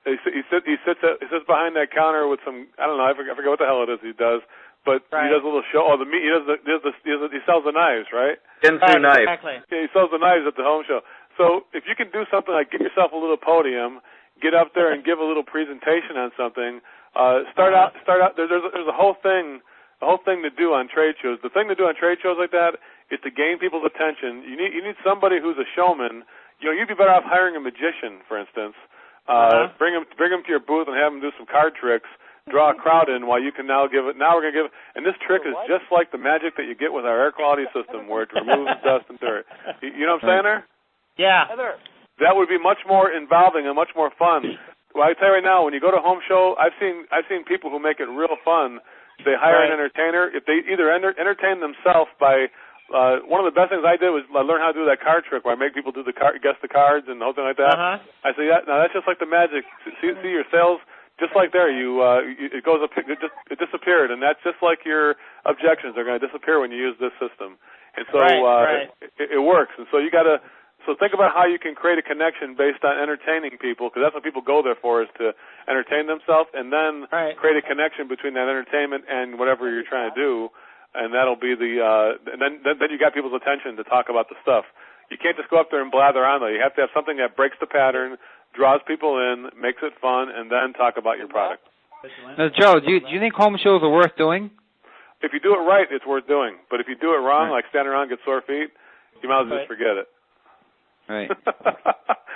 he sits behind that counter with some, I don't know, I forget what the hell it is he does, but he does a little show. Oh, the meat. He sells the knives, right? Ginsu knife. Exactly. Yeah, he sells the knives at the home show. So if you can do something like get yourself a little podium, get up there and give a little presentation on something. Start out. There's a whole thing to do on trade shows. The thing to do on trade shows like that is to gain people's attention. You need somebody who's a showman. You know, you'd be better off hiring a magician, for instance. Bring him to your booth and have him do some card tricks. Draw a crowd in while you can now give it. Now we're going to give it. And this trick is just like the magic that you get with our air quality system, where it removes dust and dirt. You know what I'm saying there? Yeah. That would be much more involving and much more fun. Well, I tell you right now, when you go to a home show, I've seen people who make it real fun. They hire an entertainer. If they either entertain themselves by one of the best things I did was learn how to do that card trick where I make people do guess the cards and the whole thing like that. I say, now that's just like the magic. See your sales, just like there, it goes up, it disappeared, and that's just like your objections are going to disappear when you use this system. And so it works. And so you got to. So think about how you can create a connection based on entertaining people, because that's what people go there for, is to entertain themselves, and then create a connection between that entertainment and whatever you're trying to do, and that'll be and then you got people's attention to talk about the stuff. You can't just go up there and blather on, though. You have to have something that breaks the pattern, draws people in, makes it fun, and then talk about your product. Now, Joe, do you think home shows are worth doing? If you do it right, it's worth doing. But if you do it wrong, like stand around and get sore feet, you might as well just forget it. Right.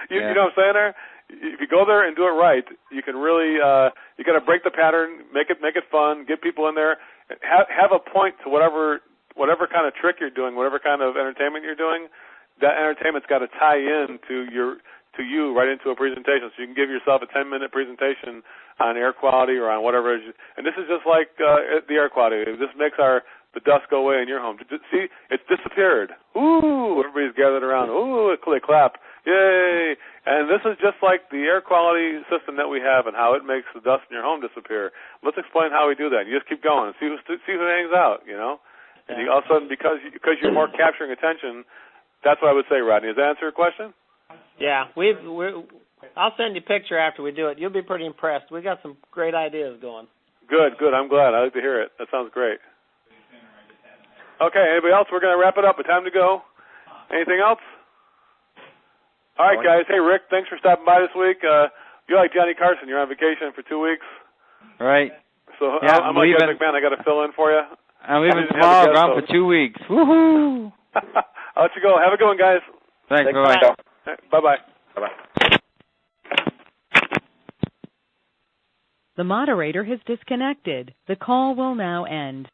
You know what I'm saying there? If you go there and do it right, you can really you got to break the pattern, make it fun, get people in there, have a point to whatever kind of trick you're doing, whatever kind of entertainment you're doing. That entertainment's got to tie in to you right into a presentation, so you can give yourself a 10-minute presentation on air quality or on whatever it is. And this is just like the air quality. This makes the dust go away in your home. See, it's disappeared. Ooh, everybody's gathered around. Ooh, they clap. Yay. And this is just like the air quality system that we have and how it makes the dust in your home disappear. Let's explain how we do that. You just keep going and see who hangs out, you know. And you, all of a sudden, because you're more capturing attention, that's what I would say, Rodney. Does that answer your question? Yeah. I'll send you a picture after we do it. You'll be pretty impressed. We got some great ideas going. Good. I'm glad. I like to hear it. That sounds great. Okay, anybody else? We're going to wrap it up. It's time to go. Anything else? All right, guys. Hey, Rick, thanks for stopping by this week. You're like Johnny Carson. You're on vacation for 2 weeks. Right. So I'm like Ed McMahon. I got to fill in for you. I'm leaving tomorrow. Gone for 2 weeks. Woohoo! I'll let you go. Have a good one, guys. Thanks. Bye-bye. Bye-bye. Bye-bye. The moderator has disconnected. The call will now end.